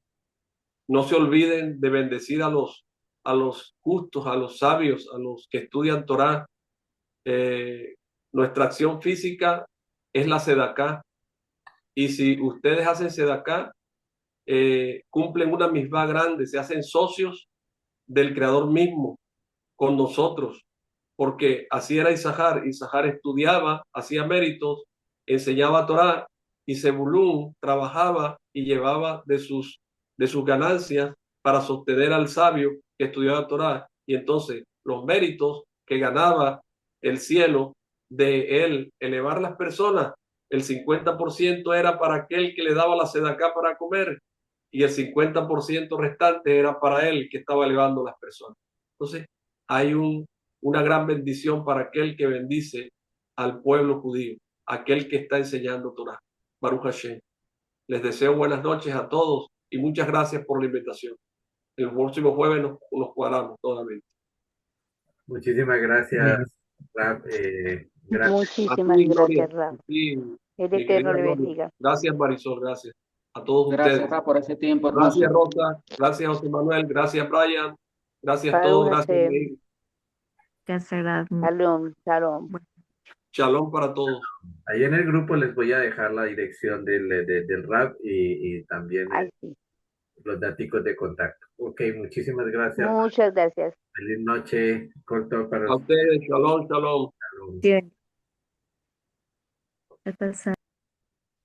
No se olviden de bendecir a los justos, a los sabios, a los que estudian Torá. Nuestra acción física es la sedaká. Y si ustedes hacen sedaká, cumplen una misma grande, se hacen socios del Creador mismo con nosotros, porque así era Isahar. Isahar estudiaba, hacía méritos, enseñaba Torah, y Zebulún trabajaba y llevaba de sus ganancias para sostener al sabio que estudiaba Torah. Y entonces los méritos que ganaba el cielo de él elevar las personas, el 50% era para aquel que le daba la sedacá para comer, y el 50% restante era para él que estaba elevando las personas. Entonces, hay una gran bendición para aquel que bendice al pueblo judío, aquel que está enseñando Torah. Baruch Hashem. Les deseo buenas noches a todos y muchas gracias por la invitación. El próximo jueves nos cuadramos totalmente. Muchísimas gracias, Bien. Rab. Gracias. A Muchísimas ti, Gloria. gracias, Rab. A ti, El mi Eterno querida le Gloria. bendiga. Gracias, Marisol. Gracias a todos Gracias, ustedes. Ra, por ese tiempo Gracias, hermoso. Rosa. Gracias, José Manuel. Gracias, Brian. Gracias a todos. Baruch Gracias, Hashem. Meir. Shalom, shalom. Shalom para todos. Ahí en el grupo les voy a dejar la dirección del Rab y también Ay, sí. los datos de contacto. Ok, muchísimas gracias. Muchas gracias. Feliz noche. Corto para A ustedes. Shalom, shalom. ustedes.